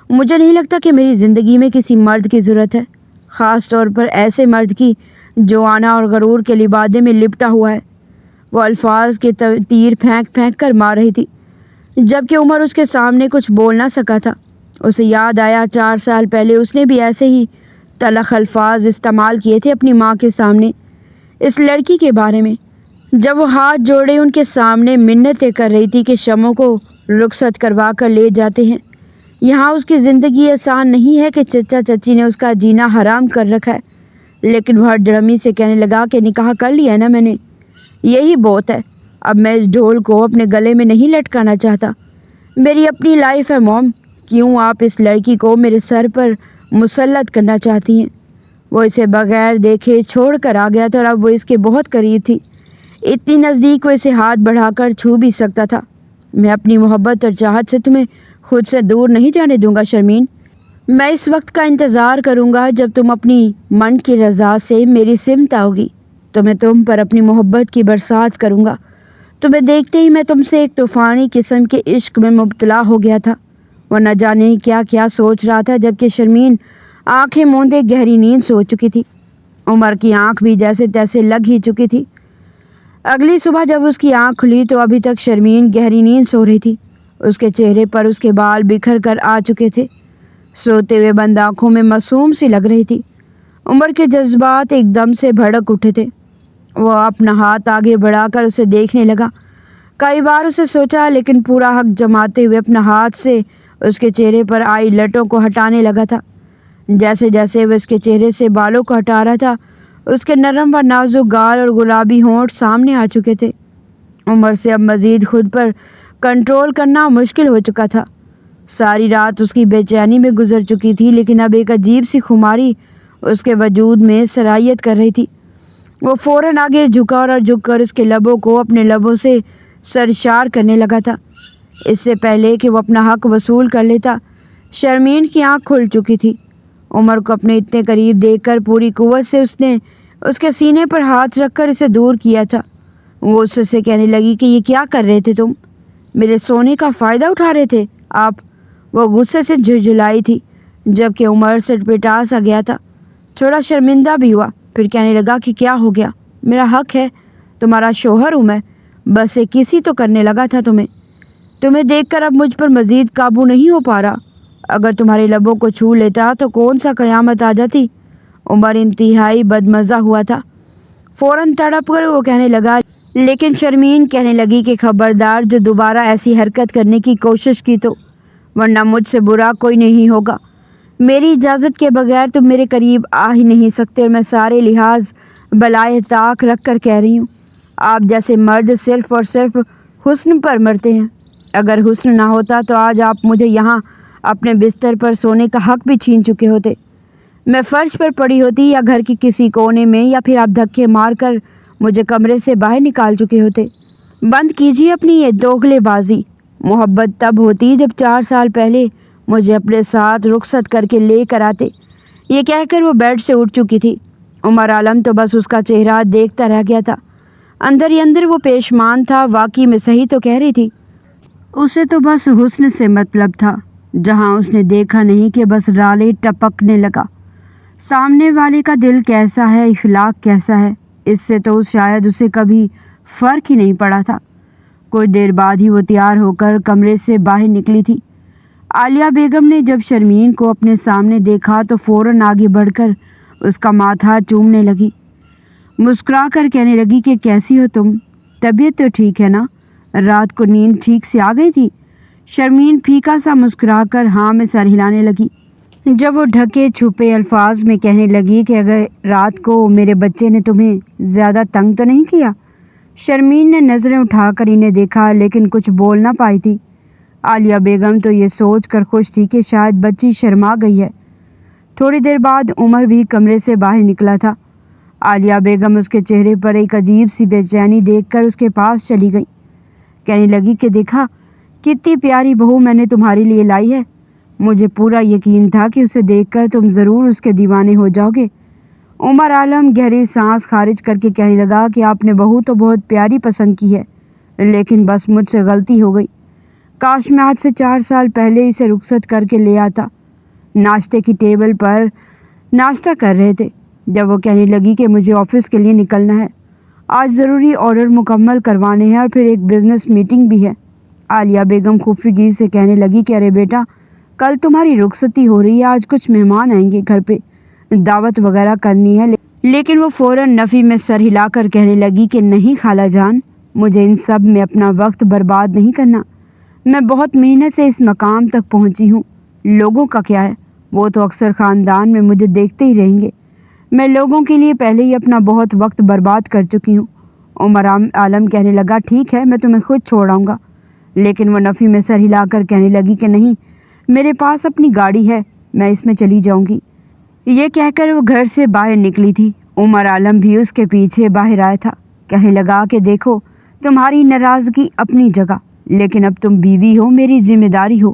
مجھے نہیں لگتا کہ میری زندگی میں کسی مرد کی ضرورت ہے، خاص طور پر ایسے مرد کی جو آنا اور غرور کے لبادے میں لپٹا ہوا ہے۔ وہ الفاظ کے تیر پھینک پھینک کر مار رہی تھی، جبکہ عمر اس کے سامنے کچھ بول نہ سکا تھا۔ اسے یاد آیا 4 سال پہلے اس نے بھی ایسے ہی تلخ الفاظ استعمال کیے تھے اپنی ماں کے سامنے اس لڑکی کے بارے میں، جب وہ ہاتھ جوڑے ان کے سامنے منتیں کر رہی تھی کہ شمو کو رخصت کروا کر لے جاتے ہیں۔ یہاں اس کی زندگی آسان نہیں ہے کہ چچا چچی نے اس کا جینا حرام کر رکھا ہے، لیکن وہ ہر ڈرمی سے کہنے لگا کہ نکاح کر لیا ہے نا میں نے، یہی بہت ہے۔ اب میں اس ڈھول کو اپنے گلے میں نہیں لٹکانا چاہتا۔ میری اپنی لائف ہے موم، کیوں آپ اس لڑکی کو میرے سر پر مسلط کرنا چاہتی ہیں؟ وہ اسے بغیر دیکھے چھوڑ کر آ گیا تھا اور اب وہ اس کے بہت قریب تھی، اتنی نزدیک وہ اسے ہاتھ بڑھا کر چھو بھی سکتا تھا۔ میں اپنی محبت اور چاہت سے تمہیں خود سے دور نہیں جانے دوں گا شرمین۔ میں اس وقت کا انتظار کروں گا جب تم اپنی من کی رضا سے میری سمت آؤ گی تو میں تم پر اپنی محبت کی برسات کروں گا۔ تمہیں دیکھتے ہی میں تم سے ایک طوفانی قسم کے عشق میں مبتلا ہو گیا تھا۔ وہ نہ جانے کیا کیا سوچ رہا تھا، جبکہ شرمین آنکھیں موندے گہری نیند سو چکی تھی۔ عمر کی آنکھ بھی جیسے تیسے لگ ہی چکی تھی۔ اگلی صبح جب اس کی آنکھ کھلی تو ابھی تک شرمین گہری نیند سو رہی تھی۔ اس کے چہرے پر اس کے بال بکھر کر آ چکے تھے، سوتے ہوئے بند آنکھوں میں معصوم سی لگ رہی تھی۔ عمر کے جذبات ایک دم سے بھڑک اٹھے تھے۔ وہ اپنا ہاتھ آگے بڑھا کر اسے دیکھنے لگا۔ کئی بار اسے سوچا، لیکن پورا حق جماتے ہوئے اپنا ہاتھ سے اس کے چہرے پر آئی لٹوں کو ہٹانے لگا تھا۔ جیسے جیسے وہ اس کے چہرے سے بالوں کو ہٹا رہا تھا، اس کے نرم و نازک گال اور گلابی ہونٹ سامنے آ چکے تھے۔ عمر سے اب مزید خود پر کنٹرول کرنا مشکل ہو چکا تھا۔ ساری رات اس کی بے چینی میں گزر چکی تھی، لیکن اب ایک عجیب سی خماری اس کے وجود میں سرایت کر رہی تھی۔ وہ فوراً آگے جھکا اور جھک کر اس کے لبوں کو اپنے لبوں سے سرشار کرنے لگا تھا۔ اس سے پہلے کہ وہ اپنا حق وصول کر لیتا، شرمین کی آنکھ کھل چکی تھی۔ عمر کو اپنے اتنے قریب دیکھ کر پوری قوت سے اس نے اس کے سینے پر ہاتھ رکھ کر اسے دور کیا تھا۔ وہ اس سے کہنے لگی کہ یہ کیا کر رہے تھے تم؟ میرے سونے کا فائدہ اٹھا رہے تھے آپ؟ وہ غصے سے جھلجھلائی تھی، جبکہ عمر سٹپٹا سا گیا تھا، تھوڑا شرمندہ بھی ہوا۔ پھر کہنے لگا کہ کیا ہو گیا؟ میرا حق ہے، تمہارا شوہر ہوں میں، بس ایک کسی تو کرنے لگا تھا تمہیں دیکھ کر اب مجھ پر مزید قابو نہیں ہو پا رہا۔ اگر تمہارے لبوں کو چھو لیتا تو کون سا قیامت آ جاتی۔ عمر انتہائی بدمزہ ہوا تھا۔ فوراً تڑپ کر وہ کہنے لگا، لیکن شرمین کہنے لگی کہ خبردار جو دوبارہ ایسی حرکت کرنے کی کوشش کی تو، ورنہ مجھ سے برا کوئی نہیں ہوگا۔ میری اجازت کے بغیر تم میرے قریب آ ہی نہیں سکتے، اور میں سارے لحاظ بالائے طاق رکھ کر کہہ رہی ہوں، آپ جیسے مرد صرف اور صرف حسن پر مرتے ہیں۔ اگر حسن نہ ہوتا تو آج آپ مجھے یہاں اپنے بستر پر سونے کا حق بھی چھین چکے ہوتے۔ میں فرش پر پڑی ہوتی یا گھر کی کسی کونے میں، یا پھر آپ دھکے مار کر مجھے کمرے سے باہر نکال چکے ہوتے۔ بند کیجیے اپنی یہ دوغلے بازی۔ محبت تب ہوتی جب 4 سال پہلے مجھے اپنے ساتھ رخصت کر کے لے کر آتے۔ یہ کہہ کر وہ بیڈ سے اٹھ چکی تھی۔ عمر عالم تو بس اس کا چہرہ دیکھتا رہ گیا تھا۔ اندر ہی اندر وہ پیشمان تھا، واقعی میں صحیح تو کہہ رہی تھی۔ اسے تو بس حسن سے مطلب تھا، جہاں اس نے دیکھا نہیں کہ بس رالے ٹپکنے لگا۔ سامنے والے کا دل کیسا ہے، اخلاق کیسا ہے، اس سے تو شاید اسے کبھی فرق ہی نہیں پڑا تھا۔ کچھ دیر بعد ہی وہ تیار ہو کر کمرے سے باہر نکلی تھی۔ عالیہ بیگم نے جب شرمین کو اپنے سامنے دیکھا تو فوراً آگے بڑھ کر اس کا ماتھا چومنے لگی، مسکرا کر کہنے لگی کہ کیسی ہو تم؟ طبیعت تو ٹھیک ہے نا؟ رات کو نیند ٹھیک سے آ گئی تھی؟ شرمین پھیکا سا مسکرا کر ہاں میں سر ہلانے لگی۔ جب وہ ڈھکے چھپے الفاظ میں کہنے لگی کہ اگر رات کو میرے بچے نے تمہیں زیادہ تنگ تو نہیں کیا؟ شرمین نے نظریں اٹھا کر انہیں دیکھا، لیکن کچھ بول نہ پائی تھی۔ عالیہ بیگم تو یہ سوچ کر خوش تھی کہ شاید بچی شرما گئی ہے۔ تھوڑی دیر بعد عمر بھی کمرے سے باہر نکلا تھا۔ عالیہ بیگم اس کے چہرے پر ایک عجیب سی بے چینی دیکھ کر اس کے پاس چلی گئی، کہنے لگی کہ دیکھا کتنی پیاری بہو میں نے تمہارے لیے لائی ہے۔ مجھے پورا یقین تھا کہ اسے دیکھ کر تم ضرور اس کے دیوانے ہو جاؤ گے۔ عمر عالم گہری سانس خارج کر کے کہنے لگا کہ آپ نے بہو تو بہت پیاری پسند کی ہے، لیکن بس مجھ سے غلطی ہو گئی۔ کاش میں آج سے 4 سال پہلے اسے رخصت کر کے لے آتا۔ ناشتے کی ٹیبل پر ناشتہ کر رہے تھے جب وہ کہنے لگی کہ مجھے آفس کے لیے نکلنا ہے، آج ضروری آرڈر مکمل کروانے ہیں اور پھر ایک بزنس میٹنگ بھی ہے۔ عالیہ بیگم خفگی سے کہنے لگی کہ ارے بیٹا، کل تمہاری رخصتی ہو رہی ہے، آج کچھ مہمان آئیں گے گھر پہ، دعوت وغیرہ کرنی ہے۔ لیکن وہ فوراً نفی میں سر ہلا کر کہنے لگی کہ نہیں خالہ جان، مجھے ان سب میں اپنا وقت برباد نہیں کرنا۔ میں بہت محنت سے اس مقام تک پہنچی ہوں، لوگوں کا کیا ہے، وہ تو اکثر خاندان میں مجھے دیکھتے ہی رہیں گے۔ میں لوگوں کے لیے پہلے ہی اپنا بہت وقت برباد کر چکی ہوں۔ عمر عالم کہنے لگا ٹھیک ہے، میں تمہیں خود چھوڑ آؤں گا، لیکن وہ نفی میں سر ہلا کر کہنے لگی کہ نہیں، میرے پاس اپنی گاڑی ہے، میں اس میں چلی جاؤں گی۔ یہ کہہ کر وہ گھر سے باہر نکلی تھی۔ عمر عالم بھی اس کے پیچھے باہر آیا تھا، کہنے لگا کہ دیکھو تمہاری ناراضگی اپنی جگہ، لیکن اب تم بیوی ہو، میری ذمہ داری ہو،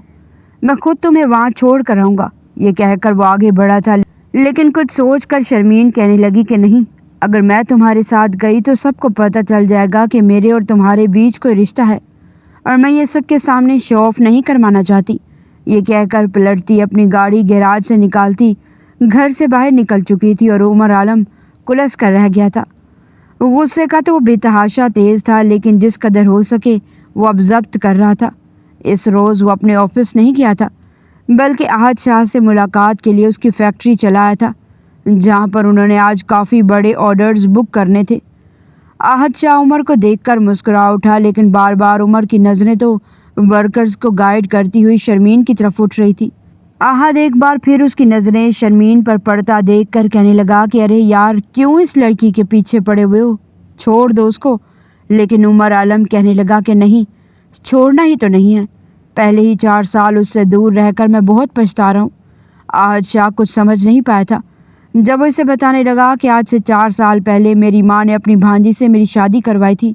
میں خود تمہیں وہاں چھوڑ کر آؤں گا۔ یہ کہہ کر وہ آگے بڑھا تھا، لیکن کچھ سوچ کر شرمین کہنے لگی کہ نہیں، اگر میں تمہارے ساتھ گئی تو سب کو پتہ چل جائے گا کہ میرے اور تمہارے بیچ کوئی رشتہ ہے، اور میں یہ سب کے سامنے شو آف نہیں کروانا چاہتی۔ یہ کہہ کر پلٹتی اپنی گاڑی گیراج سے نکالتی گھر سے باہر نکل چکی تھی، اور عمر عالم کلس کر رہ گیا تھا۔ غصے کا تو وہ بے تحاشا تیز تھا، لیکن جس قدر ہو سکے وہ اب ضبط کر رہا تھا۔ اس روز وہ اپنے آفس نہیں گیا تھا، بلکہ احد شاہ سے ملاقات کے لیے اس کی فیکٹری چلا آیا تھا، جہاں پر انہوں نے آج کافی بڑے آرڈرز بک کرنے تھے۔ احد شاہ عمر کو دیکھ کر مسکرا اٹھا، لیکن بار بار عمر کی نظریں تو ورکرز کو گائیڈ کرتی ہوئی شرمین کی طرف اٹھ رہی تھی۔ احد ایک بار پھر اس کی نظریں شرمین پر پڑتا دیکھ کر کہنے لگا کہ ارے یار، کیوں اس لڑکی کے پیچھے پڑے ہوئے ہو، چھوڑ دو اس کو۔ لیکن عمر عالم کہنے لگا کہ نہیں، چھوڑنا ہی تو نہیں ہے، پہلے ہی 4 سال اس سے دور رہ کر میں بہت پچھتا رہا ہوں۔ احد شاہ کچھ سمجھ نہیں پایا تھا، جب وہ اسے بتانے لگا کہ آج سے 4 سال پہلے میری ماں نے اپنی بھانجی سے میری شادی کروائی تھی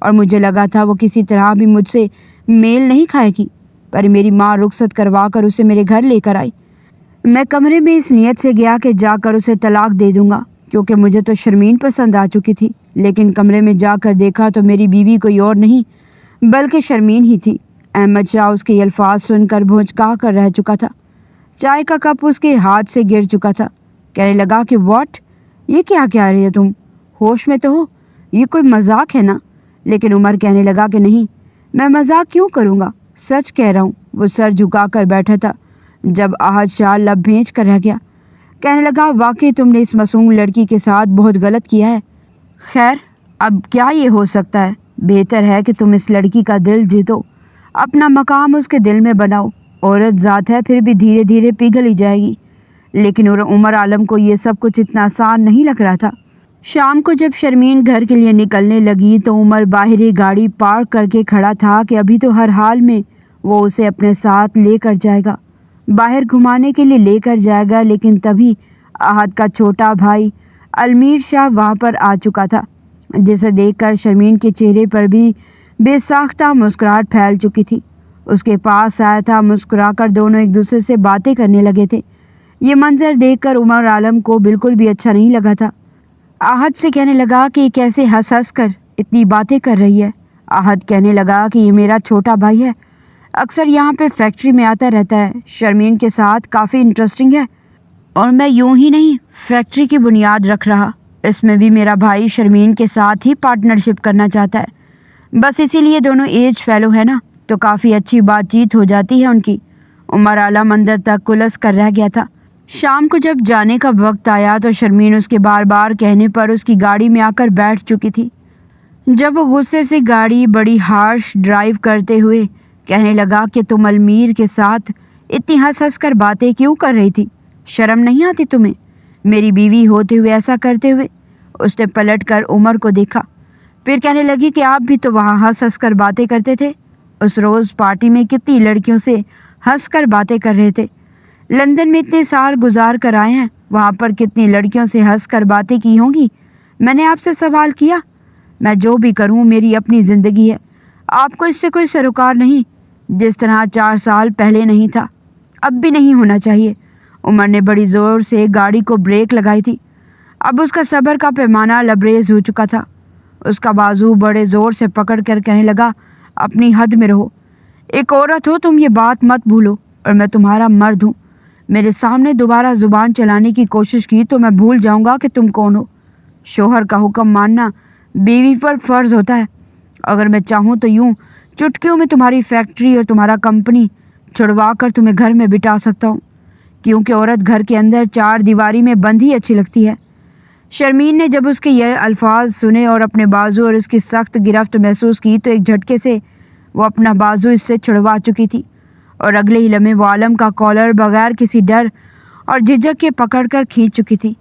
اور مجھے لگا تھا وہ کسی طرح بھی مجھ سے میل نہیں کھائے گی، پر میری ماں رخصت کروا کر اسے میرے گھر لے کر آئی۔ میں کمرے میں اس نیت سے گیا کہ جا کر اسے طلاق دے دوں گا، کیونکہ مجھے تو شرمین پسند آ چکی تھی، لیکن کمرے میں جا کر دیکھا تو میری بیوی کوئی اور نہیں بلکہ شرمین ہی تھی۔ احمد شاہ اس کے یہ الفاظ سن کر بھونچکا کر رہ چکا تھا۔ چائے کا کپ اس کے ہاتھ سے گر چکا تھا۔ کہنے لگا کہ واٹ، یہ کیا کہہ رہی ہو تم؟ ہوش میں تو ہو؟ یہ کوئی مذاق ہے نا؟ لیکن عمر کہنے لگا کہ نہیں، میں مذاق کیوں کروں گا، سچ کہہ رہا ہوں۔ وہ سر جھکا کر بیٹھا تھا جب احد شاہ لب بھینچ کر رہ گیا۔ کہنے لگا واقعی تم نے اس معصوم لڑکی کے ساتھ بہت غلط کیا ہے۔ خیر اب کیا یہ ہو سکتا ہے، بہتر ہے کہ تم اس لڑکی کا دل جیتو، اپنا مقام اس کے دل میں بناؤ۔ عورت ذات ہے، پھر بھی دھیرے دھیرے پگھل ہی جائے گی۔ لیکن عمر عالم کو یہ سب کچھ اتنا آسان نہیں لگ رہا تھا۔ شام کو جب شرمین گھر کے لیے نکلنے لگی تو عمر باہر ہی گاڑی پارک کر کے کھڑا تھا کہ ابھی تو ہر حال میں وہ اسے اپنے ساتھ لے کر جائے گا، باہر گھمانے کے لیے لے کر جائے گا۔ لیکن تبھی احد کا چھوٹا بھائی المیر شاہ وہاں پر آ چکا تھا، جسے دیکھ کر شرمین کے چہرے پر بھی بے ساختہ مسکراہٹ پھیل چکی تھی۔ اس کے پاس آیا تھا، مسکرا کر دونوں ایک دوسرے سے باتیں کرنے لگے تھے۔ یہ منظر دیکھ کر عمر عالم کو بالکل بھی اچھا نہیں لگا تھا۔ احد سے کہنے لگا کہ یہ کیسے ہنس ہنس کر اتنی باتیں کر رہی ہے۔ احد کہنے لگا کہ یہ میرا چھوٹا بھائی ہے، اکثر یہاں پہ فیکٹری میں آتا رہتا ہے، شرمین کے ساتھ کافی انٹرسٹنگ ہے، اور میں یوں ہی نہیں فیکٹری کی بنیاد رکھ رہا، اس میں بھی میرا بھائی شرمین کے ساتھ ہی پارٹنرشپ کرنا چاہتا ہے، بس اسی لیے دونوں ایج فیلو ہے نا، تو کافی اچھی بات چیت ہو جاتی ہے ان کی۔ عمر عالم اندر تک کلس کر رہ گیا تھا۔ شام کو جب جانے کا وقت آیا تو شرمین اس کے بار بار کہنے پر اس کی گاڑی میں آ کر بیٹھ چکی تھی۔ جب وہ غصے سے گاڑی بڑی ہارش ڈرائیو کرتے ہوئے کہنے لگا کہ تم المیر کے ساتھ اتنی ہنس ہنس کر باتیں کیوں کر رہی تھی، شرم نہیں آتی تمہیں میری بیوی ہوتے ہوئے ایسا کرتے ہوئے؟ اس نے پلٹ کر عمر کو دیکھا، پھر کہنے لگی کہ آپ بھی تو وہاں ہنس ہنس کر باتیں کرتے تھے، اس روز پارٹی میں کتنی لڑکیوں سے ہنس کر باتیں کر رہے تھے، لندن میں اتنے سال گزار کر آئے ہیں، وہاں پر کتنی لڑکیوں سے ہنس کر باتیں کی ہوں گی، میں نے آپ سے سوال کیا؟ میں جو بھی کروں میری اپنی زندگی ہے، آپ کو اس سے کوئی سروکار نہیں، جس طرح 4 سال پہلے نہیں تھا اب بھی نہیں ہونا چاہیے۔ عمر نے بڑی زور سے گاڑی کو بریک لگائی تھی، اب اس کا صبر کا پیمانہ لبریز ہو چکا تھا۔ اس کا بازو بڑے زور سے پکڑ کر کہنے لگا اپنی حد میں رہو، ایک عورت ہو تم، یہ بات مت بھولو، اور میں تمہارا مرد ہوں، میرے سامنے دوبارہ زبان چلانے کی کوشش کی تو میں بھول جاؤں گا کہ تم کون ہو۔ شوہر کا حکم ماننا بیوی پر فرض ہوتا ہے، اگر میں چاہوں تو یوں چٹکیوں میں تمہاری فیکٹری اور تمہارا کمپنی چھڑوا کر تمہیں گھر میں بٹھا سکتا ہوں، کیونکہ عورت گھر کے اندر 4 دیواری میں بند ہی اچھی لگتی ہے۔ شرمین نے جب اس کے یہ الفاظ سنے اور اپنے بازو اور اس کی سخت گرفت محسوس کی تو ایک جھٹکے سے وہ اپنا بازو اس سے چھڑوا چکی تھی، اور اگلے ہی لمحے وہ عالم کا کالر بغیر کسی ڈر اور جھجک کے پکڑ کر کھینچ چکی تھی۔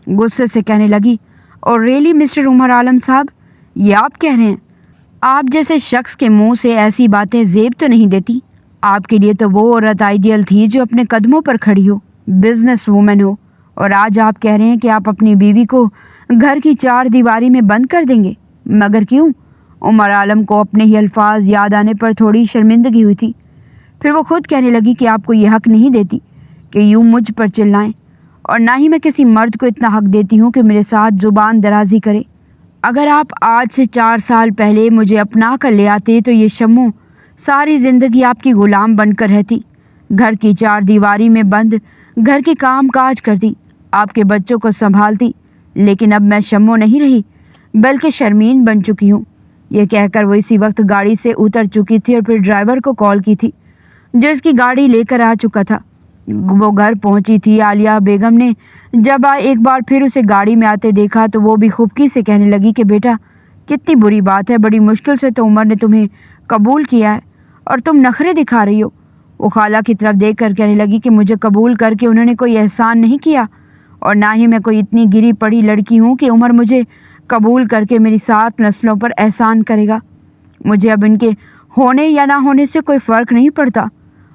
غصے سے کہنے لگی، اور ریلی مسٹر عمر عالم صاحب، یہ آپ کہہ رہے ہیں؟ آپ جیسے شخص کے منہ سے ایسی باتیں زیب تو نہیں دیتی، آپ کے لیے تو وہ عورت آئیڈیل تھی جو اپنے قدموں پر کھڑی ہو، بزنس وومن ہو، اور آج آپ کہہ رہے ہیں کہ آپ اپنی بیوی کو گھر کی 4 دیواری میں بند کر دیں گے، مگر کیوں؟ عمر عالم کو اپنے ہی الفاظ یاد آنے پر تھوڑی شرمندگی ہوئی تھی، پھر وہ خود کہنے لگی کہ آپ کو یہ حق نہیں دیتی کہ یوں مجھ پر چلائیں، اور نہ ہی میں کسی مرد کو اتنا حق دیتی ہوں کہ میرے ساتھ زبان درازی کرے۔ اگر آپ آج سے 4 سال پہلے مجھے اپنا کر لے آتے تو یہ شمو ساری زندگی آپ کی غلام بن کر رہتی، گھر کی 4 دیواری میں بند گھر کے کام کاج کرتی، آپ کے بچوں کو سنبھالتی، لیکن اب میں شمو نہیں رہی بلکہ شرمین بن چکی ہوں۔ یہ کہہ کر وہ اسی وقت گاڑی سے اتر چکی تھی اور پھر ڈرائیور کو کال کی تھی جو اس کی گاڑی لے کر آ چکا تھا۔ وہ گھر پہنچی تھی، عالیہ بیگم نے جب ایک بار پھر اسے گاڑی میں آتے دیکھا تو وہ بھی خفکی سے کہنے لگی کہ بیٹا کتنی بری بات ہے، بڑی مشکل سے تو عمر نے تمہیں قبول کیا ہے اور تم نخرے دکھا رہی ہو۔ وہ خالہ کی طرف دیکھ کر کہنے لگی کہ مجھے قبول کر کے انہوں نے کوئی احسان نہیں کیا، اور نہ ہی میں کوئی اتنی گری پڑی لڑکی ہوں کہ عمر مجھے قبول کر کے میری 7 نسلوں پر احسان کرے گا۔ مجھے اب ان کے ہونے یا نہ ہونے سے کوئی فرق نہیں پڑتا،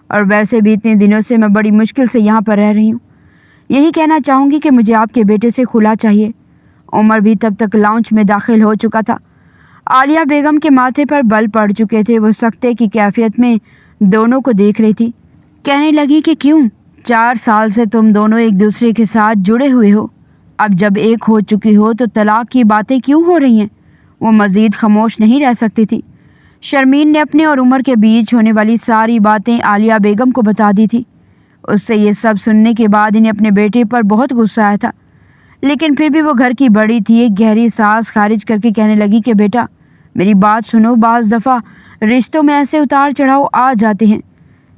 اور ویسے بھی اتنے دنوں سے میں بڑی مشکل سے یہاں پر رہ رہی ہوں، یہی کہنا چاہوں گی کہ مجھے آپ کے بیٹے سے خلا چاہیے۔ عمر بھی تب تک لاؤنج میں داخل ہو چکا تھا۔ عالیہ بیگم کے ماتھے پر بل پڑ چکے تھے۔ وہ سکتے کی کیفیت میں دونوں کو دیکھ رہی تھی۔ کہنے لگی کہ کیوں؟ 4 سال سے تم دونوں ایک دوسرے کے ساتھ جڑے ہوئے ہو، اب جب ایک ہو چکی ہو تو طلاق کی باتیں کیوں ہو رہی ہیں؟ وہ مزید خاموش نہیں رہ سکتی تھی۔ شرمین نے اپنے اور عمر کے بیچ ہونے والی ساری باتیں عالیہ بیگم کو بتا دی تھی۔ اس سے یہ سب سننے کے بعد انہیں اپنے بیٹے پر بہت غصہ آیا تھا، لیکن پھر بھی وہ گھر کی بڑی تھی۔ ایک گہری سانس خارج کر کے کہنے لگی کہ بیٹا میری بات سنو، بعض دفعہ رشتوں میں ایسے اتار چڑھاؤ آ جاتے ہیں،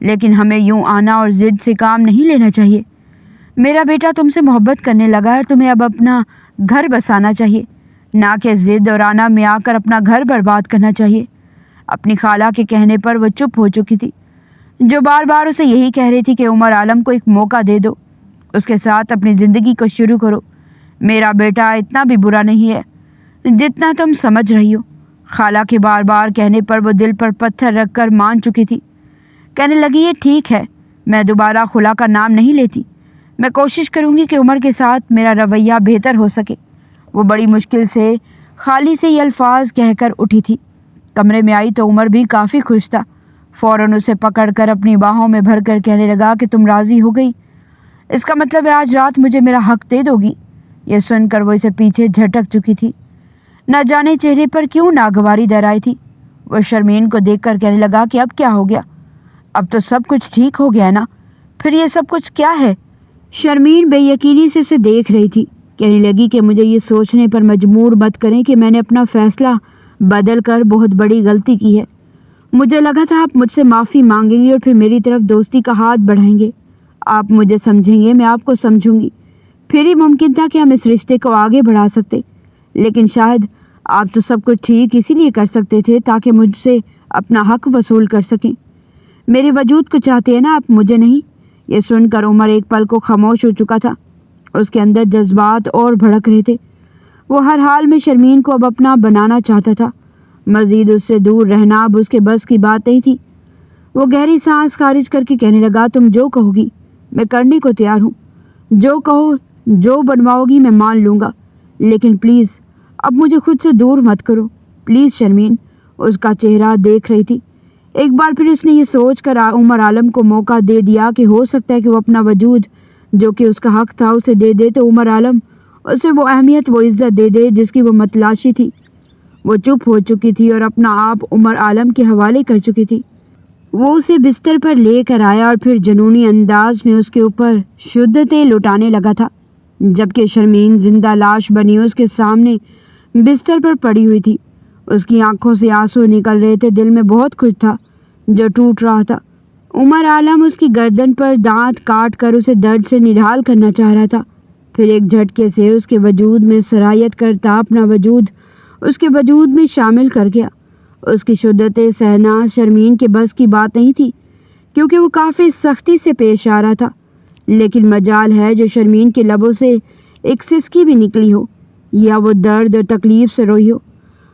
لیکن ہمیں یوں آنا اور ضد سے کام نہیں لینا چاہیے۔ میرا بیٹا تم سے محبت کرنے لگا ہے، تمہیں اب اپنا گھر بسانا چاہیے، نہ کہ ضد اور آنا میں آ کر اپنا گھر برباد کرنا چاہیے۔ اپنی خالہ کے کہنے پر وہ چپ ہو چکی تھی، جو بار بار اسے یہی کہہ رہی تھی کہ عمر عالم کو ایک موقع دے دو، اس کے ساتھ اپنی زندگی کو شروع کرو۔ میرا بیٹا اتنا بھی برا نہیں ہے جتنا تم سمجھ رہی ہو۔ خالہ کے بار بار کہنے پر وہ دل پر پتھر رکھ کر مان چکی تھی۔ کہنے لگی یہ ٹھیک ہے، میں دوبارہ خلا کا نام نہیں لیتی، میں کوشش کروں گی کہ عمر کے ساتھ میرا رویہ بہتر ہو سکے۔ وہ بڑی مشکل سے خالی سے یہ الفاظ کہہ کر اٹھی تھی۔ کمرے میں آئی تو عمر بھی کافی خوش تھا۔ فوراً اسے پکڑ کر اپنی باہوں میں بھر کر کہنے لگا کہ تم راضی ہو گئی، اس کا مطلب ہے آج رات مجھے میرا حق دے دو گی؟ یہ سن کر وہ اسے پیچھے جھٹک چکی تھی، نہ جانے چہرے پر کیوں ناگواری در آئی تھی۔ وہ شرمین کو دیکھ کر کہنے لگا کہ اب کیا ہو گیا؟ اب تو سب کچھ ٹھیک ہو گیا نا، پھر یہ سب کچھ کیا ہے؟ شرمین بے یقینی سے اسے دیکھ رہی تھی۔ کہنے لگی کہ مجھے یہ سوچنے پر مجبور مت کریں کہ میں نے اپنا فیصلہ بدل کر بہت بڑی غلطی کی ہے۔ مجھے لگا تھا آپ مجھ سے معافی مانگیں گے اور پھر میری طرف دوستی کا ہاتھ بڑھائیں گے، آپ مجھے سمجھیں گے، میں آپ کو سمجھوں گی، پھر ہی ممکن تھا کہ ہم اس رشتے کو آگے بڑھا سکتے۔ لیکن شاید آپ تو سب کچھ ٹھیک اسی لیے کر سکتے تھے تاکہ مجھ سے اپنا حق وصول کر سکیں۔ میرے وجود کو چاہتے ہیں نا آپ، مجھے نہیں۔ یہ سن کر عمر ایک پل کو خاموش ہو چکا تھا۔ اس کے اندر جذبات اور بھڑک رہے تھے۔ وہ ہر حال میں شرمین کو اب اپنا بنانا چاہتا تھا، مزید اس سے دور رہنا اب اس کے بس کی بات نہیں تھی۔ وہ گہری سانس خارج کر کے کہنے لگا تم جو کہو گی میں کرنے کو تیار ہوں، جو کہو، جو بنواؤ گی میں مان لوں گا، لیکن پلیز اب مجھے خود سے دور مت کرو، پلیز شرمین۔ اس کا چہرہ دیکھ رہی تھی۔ ایک بار پھر اس نے یہ سوچ کر عمر عالم کو موقع دے دیا کہ ہو سکتا ہے کہ وہ اپنا وجود جو کہ اس کا حق تھا اسے دے دے تو عمر عالم اسے وہ اہمیت، وہ عزت دے دے جس کی وہ متلاشی تھی۔ وہ چپ ہو چکی تھی اور اپنا آپ عمر عالم کے حوالے کر چکی تھی۔ وہ اسے بستر پر لے کر آیا اور پھر جنونی انداز میں اس کے اوپر شدتیں لٹانے لگا تھا، جبکہ شرمین زندہ لاش بنی اس کے سامنے بستر پر پڑی ہوئی تھی۔ اس کی آنکھوں سے آنسو نکل رہے تھے، دل میں بہت کچھ تھا جو ٹوٹ رہا تھا۔ عمر عالم اس کی گردن پر دانت کاٹ کر اسے درد سے نڈھال کرنا چاہ رہا تھا، پھر ایک جھٹکے سے اس کے وجود میں سرایت کرتا اپنا وجود اس کے وجود میں شامل کر گیا۔ اس کی شدتیں سہنا شرمین کے بس کی بات نہیں تھی، کیونکہ وہ کافی سختی سے پیش آ رہا تھا، لیکن مجال ہے جو شرمین کے لبوں سے ایک سسکی بھی نکلی ہو یا وہ درد اور تکلیف سے روئی ہو،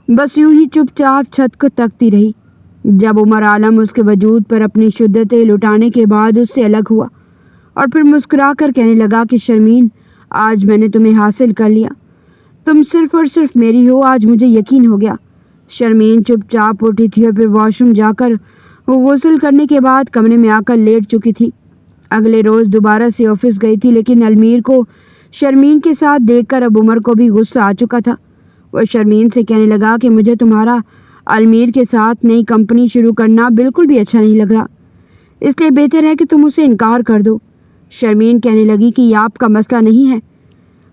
بس یوں ہی چپ چاپ چھت کو تکتی رہی۔ جب عمر عالم اس کے وجود پر اپنی شدتیں لٹانے کے بعد اس سے الگ ہوا اور پھر مسکرا کر کہنے لگا کہ شرمین آج میں نے تمہیں حاصل کر لیا، تم صرف اور صرف میری ہو، آج مجھے یقین ہو گیا۔ شرمین چپ چاپ اٹھی تھی اور پھر واش روم جا کر وہ غسل کرنے کے بعد کمرے میں آ کر لیٹ چکی تھی۔ اگلے روز دوبارہ سے آفس گئی تھی، لیکن المیر کو شرمین کے ساتھ دیکھ کر اب عمر کو بھی غصہ آ چکا تھا۔ وہ شرمین سے کہنے لگا کہ مجھے تمہارا المیر کے ساتھ نئی کمپنی شروع کرنا بالکل بھی اچھا نہیں لگ رہا، اس لیے بہتر ہے کہ تم اسے انکار کر دو۔ شرمین کہنے لگی کہ یہ آپ کا مسئلہ نہیں ہے،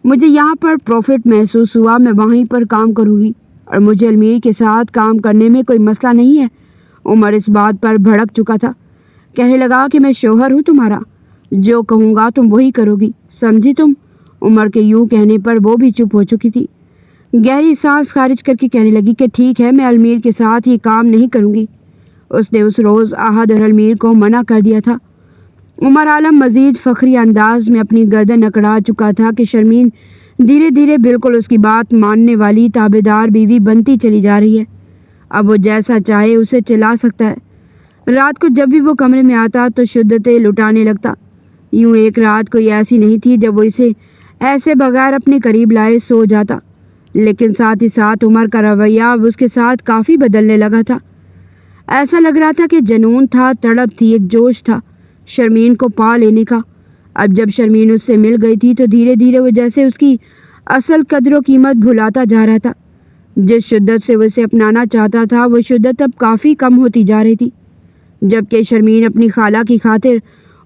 مجھے یہاں پر پروفٹ محسوس ہوا، میں وہیں پر کام کروں گی اور مجھے المیر کے ساتھ کام کرنے میں کوئی مسئلہ نہیں ہے۔ عمر اس بات پر بھڑک چکا تھا، کہنے لگا کہ میں شوہر ہوں تمہارا، جو کہوں گا تم وہی کرو گی، سمجھی تم؟ عمر کے یوں کہنے پر وہ بھی چپ ہو چکی تھی۔ گہری سانس خارج کر کے کہنے لگی کہ ٹھیک ہے، میں المیر کے ساتھ یہ کام نہیں کروں گی۔ اس نے اس روز احد اور المیر کو منع کر دیا تھا۔ عمر عالم مزید فخری انداز میں اپنی گردن اکڑا چکا تھا کہ شرمین دھیرے دھیرے بالکل اس کی بات ماننے والی تابعدار بیوی بنتی چلی جا رہی ہے۔ اب وہ جیسا چاہے اسے چلا سکتا ہے۔ رات کو جب بھی وہ کمرے میں آتا تو شدتیں لٹانے لگتا، یوں ایک رات کوئی ایسی نہیں تھی جب وہ اسے ایسے بغیر اپنے قریب لائے سو جاتا، لیکن ساتھ ہی ساتھ عمر کا رویہ اب اس کے ساتھ کافی بدلنے لگا تھا۔ ایسا لگ رہا تھا کہ جنون تھا، تڑپ تھی، ایک جوش تھا شرمین کو پا لینے کا۔ اب جب شرمین اس سے مل گئی تھی تو دھیرے دھیرے وہ جیسے اس کی اصل قدر و قیمت بھلاتا جا رہا تھا۔ جس شدت سے وہ اسے اپنانا چاہتا تھا وہ شدت اب کافی کم ہوتی جا رہی تھی، جبکہ شرمین اپنی خالہ کی خاطر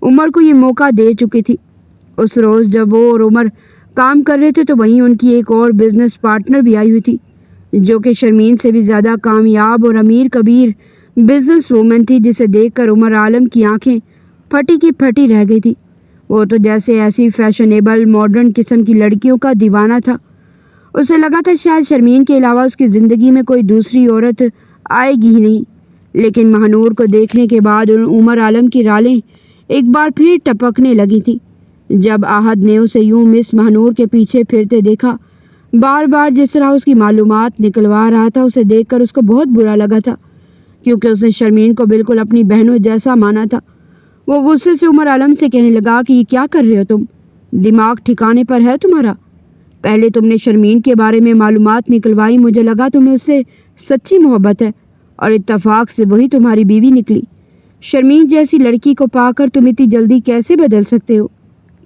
عمر کو یہ موقع دے چکی تھی۔ اس روز جب وہ اور عمر کام کر رہے تھے تو وہیں ان کی ایک اور بزنس پارٹنر بھی آئی ہوئی تھی، جو کہ شرمین سے بھی زیادہ کامیاب اور امیر کبیر بزنس وومن تھی، جسے دیکھ کر عمر عالم کی آنکھیں پھٹی کی پھٹی رہ گئی تھی۔ وہ تو جیسے ایسی فیشنیبل ماڈرن قسم کی لڑکیوں کا دیوانہ تھا۔ اسے لگا تھا شاید شرمین کے علاوہ اس کی زندگی میں کوئی دوسری عورت آئے گی ہی نہیں، لیکن مہنور کو دیکھنے کے بعد عمر عالم کی رالیں ایک بار پھر ٹپکنے لگی تھی۔ جب آہد نے اسے یوں مس مہنور کے پیچھے پھرتے دیکھا، بار بار جس طرح اس کی معلومات نکلوا رہا تھا، اسے دیکھ کر اس کو بہت برا لگا تھا، کیونکہ اس نے شرمین کو بالکل اپنی بہنوں جیسا مانا تھا۔ وہ غصے سے عمر عالم سے کہنے لگا کہ یہ کیا کر رہے ہو تم؟ دماغ ٹھکانے پر ہے تمہارا؟ پہلے تم نے شرمین کے بارے میں معلومات نکلوائی، مجھے لگا تمہیں اس سے سچی محبت ہے، اور اتفاق سے وہی تمہاری بیوی نکلی۔ شرمین جیسی لڑکی کو پا کر تم اتنی جلدی کیسے بدل سکتے ہو؟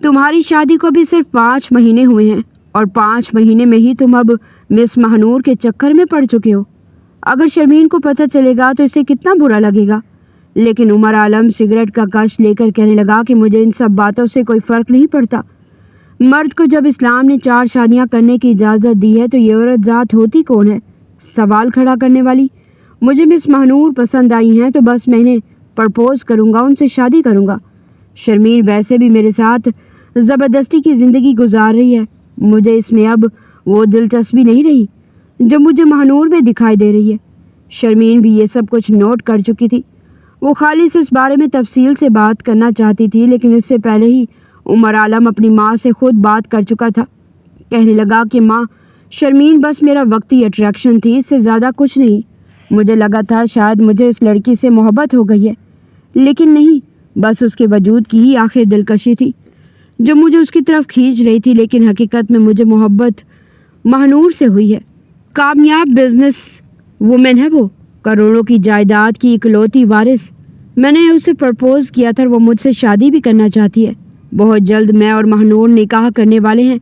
تمہاری شادی کو بھی صرف 5 مہینے ہوئے ہیں، اور 5 مہینے میں ہی تم اب مس مہنور کے چکر میں پڑ چکے ہو۔ اگر شرمین کو پتہ چلے گا تو اسے کتنا برا لگے گا۔ لیکن عمر عالم سگریٹ کا کش لے کر کہنے لگا کہ مجھے ان سب باتوں سے کوئی فرق نہیں پڑتا۔ مرد کو جب اسلام نے 4 شادیاں کرنے کی اجازت دی ہے تو یہ عورت ذات ہوتی کون ہے سوال کھڑا کرنے والی؟ مجھے مس مہنور پسند آئی ہیں تو بس میں انہیں پرپوز کروں گا، ان سے شادی کروں گا۔ شرمین ویسے بھی میرے ساتھ زبردستی کی زندگی گزار رہی ہے، مجھے اس میں اب وہ دلچسپی نہیں رہی جو مجھے مہنور میں دکھائی دے رہی ہے۔ شرمین بھی یہ سب کچھ نوٹ کر چکی تھی۔ وہ خالص اس بارے میں تفصیل سے بات کرنا چاہتی تھی، لیکن اس سے پہلے ہی عمر عالم اپنی ماں سے خود بات کر چکا تھا۔ کہنے لگا کہ ماں، شرمین بس میرا وقتی اٹریکشن تھی، اس سے زیادہ کچھ نہیں۔ مجھے لگا تھا شاید مجھے اس لڑکی سے محبت ہو گئی ہے، لیکن نہیں، بس اس کے وجود کی ہی آخر دلکشی تھی جو مجھے اس کی طرف کھینچ رہی تھی، لیکن حقیقت میں مجھے محبت مہنور سے ہوئی ہے۔ کامیاب بزنس وومن ہے وہ، کروڑوں کی جائیداد کی اکلوتی وارث۔ میں نے اسے پرپوز کیا تھا اور وہ مجھ سے شادی بھی کرنا چاہتی ہے۔ بہت جلد میں اور مہنور نکاح کرنے والے ہیں۔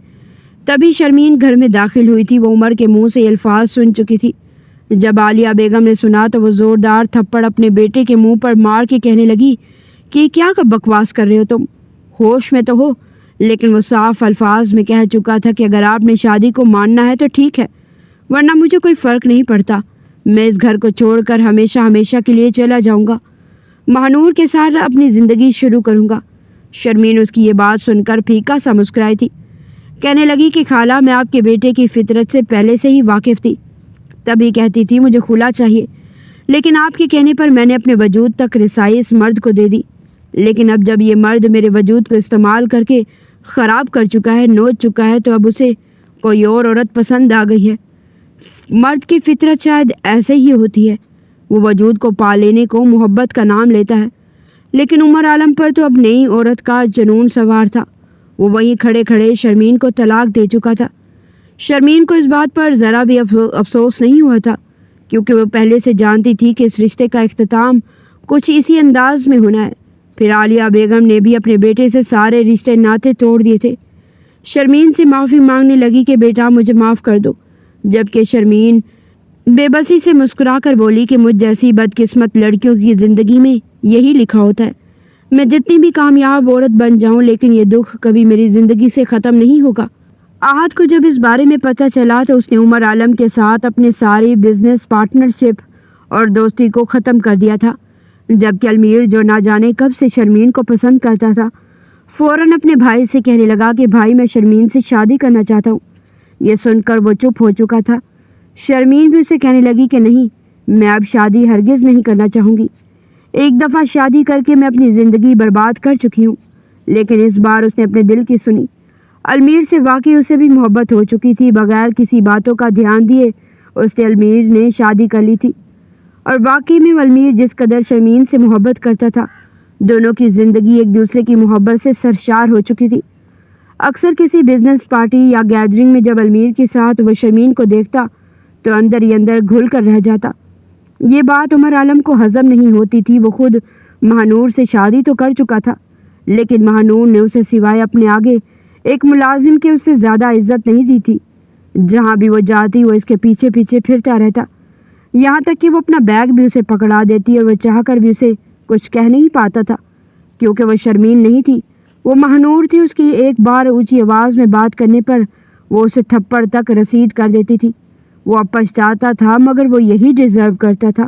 تبھی شرمین گھر میں داخل ہوئی تھی۔ وہ عمر کے منہ سے یہ الفاظ سن چکی تھی۔ جب عالیہ بیگم نے سنا تو وہ زوردار تھپڑ اپنے بیٹے کے منہ پر مار کے کہنے لگی کہ کیا بکواس کر رہے ہو تم؟ ہوش میں تو ہو؟ لیکن وہ صاف الفاظ میں کہہ چکا تھا کہ اگر آپ نے شادی کو ماننا ہے تو ٹھیک ہے، ورنہ مجھے کوئی فرق نہیں پڑتا، میں اس گھر کو چھوڑ کر ہمیشہ ہمیشہ کے لیے چلا جاؤں گا، مہنور کے ساتھ اپنی زندگی شروع کروں گا۔ شرمین اس کی یہ بات سن کر پھیکا سا مسکرائی تھی۔ کہنے لگی کہ خالہ، میں آپ کے بیٹے کی فطرت سے پہلے سے ہی واقف تھی، تبھی کہتی تھی مجھے خلا چاہیے، لیکن آپ کے کہنے پر میں نے اپنے وجود تک رسائی اس مرد کو دے دی۔ لیکن اب جب یہ مرد میرے وجود کو استعمال کر کے خراب کر چکا ہے، نوچ چکا ہے، تو اب اسے کوئی اور عورت پسند آ گئی ہے۔ مرد کی فطرت شاید ایسے ہی ہوتی ہے، وہ وجود کو پا لینے کو محبت کا نام لیتا ہے۔ لیکن عمر عالم پر تو اب نئی عورت کا جنون سوار تھا۔ وہ وہیں کھڑے کھڑے شرمین کو طلاق دے چکا تھا۔ شرمین کو اس بات پر ذرا بھی افسوس نہیں ہوا تھا، کیونکہ وہ پہلے سے جانتی تھی کہ اس رشتے کا اختتام کچھ اسی انداز میں ہونا ہے۔ پھر عالیہ بیگم نے بھی اپنے بیٹے سے سارے رشتے ناطے توڑ دیے تھے۔ شرمین سے معافی مانگنے لگی کہ بیٹا مجھے معاف کر دو، جبکہ شرمین بے بسی سے مسکرا کر بولی کہ مجھ جیسی بدقسمت لڑکیوں کی زندگی میں یہی لکھا ہوتا ہے، میں جتنی بھی کامیاب عورت بن جاؤں لیکن یہ دکھ کبھی میری زندگی سے ختم نہیں ہوگا۔ آہد کو جب اس بارے میں پتہ چلا تو اس نے عمر عالم کے ساتھ اپنے ساری بزنس پارٹنرشپ اور دوستی کو ختم کر دیا تھا، جبکہ المیر جو نہ جانے کب سے شرمین کو پسند کرتا تھا، فوراً اپنے بھائی سے کہنے لگا کہ بھائی میں شرمین سے شادی کرنا چاہتا ہوں۔ یہ سن کر وہ چپ ہو چکا تھا۔ شرمین بھی اسے کہنے لگی کہ نہیں، میں اب شادی ہرگز نہیں کرنا چاہوں گی، ایک دفعہ شادی کر کے میں اپنی زندگی برباد کر چکی ہوں۔ لیکن اس بار اس نے اپنے دل کی سنی۔ المیر سے واقعی اسے بھی محبت ہو چکی تھی۔ بغیر کسی باتوں کا دھیان دیے اس نے المیر نے شادی کر لی تھی، اور واقعی میں المیر جس قدر شرمین سے محبت کرتا تھا دونوں کی زندگی ایک دوسرے کی محبت سے سرشار ہو چکی تھی۔ اکثر کسی بزنس پارٹی یا گیدرنگ میں جب علمیر کے ساتھ وہ شرمین کو دیکھتا تو اندر ہی اندر گھل کر رہ جاتا۔ یہ بات عمر عالم کو ہضم نہیں ہوتی تھی۔ وہ خود مہانور سے شادی تو کر چکا تھا، لیکن مہانور نے اسے سوائے اپنے آگے ایک ملازم کے اس سے زیادہ عزت نہیں دی تھی۔ جہاں بھی وہ جاتی وہ اس کے پیچھے پیچھے پھرتا رہتا، یہاں تک کہ وہ اپنا بیگ بھی اسے پکڑا دیتی اور وہ چاہ کر بھی اسے کچھ کہہ نہیں پاتا تھا، کیونکہ وہ شرمین نہیں تھی، وہ مہانور تھی۔ اس کی ایک بار اونچی آواز میں بات کرنے پر وہ اسے تھپڑ تک رسید کر دیتی تھی۔ وہ اب پچھتاتا تھا، مگر وہ یہی ڈیزرو کرتا تھا۔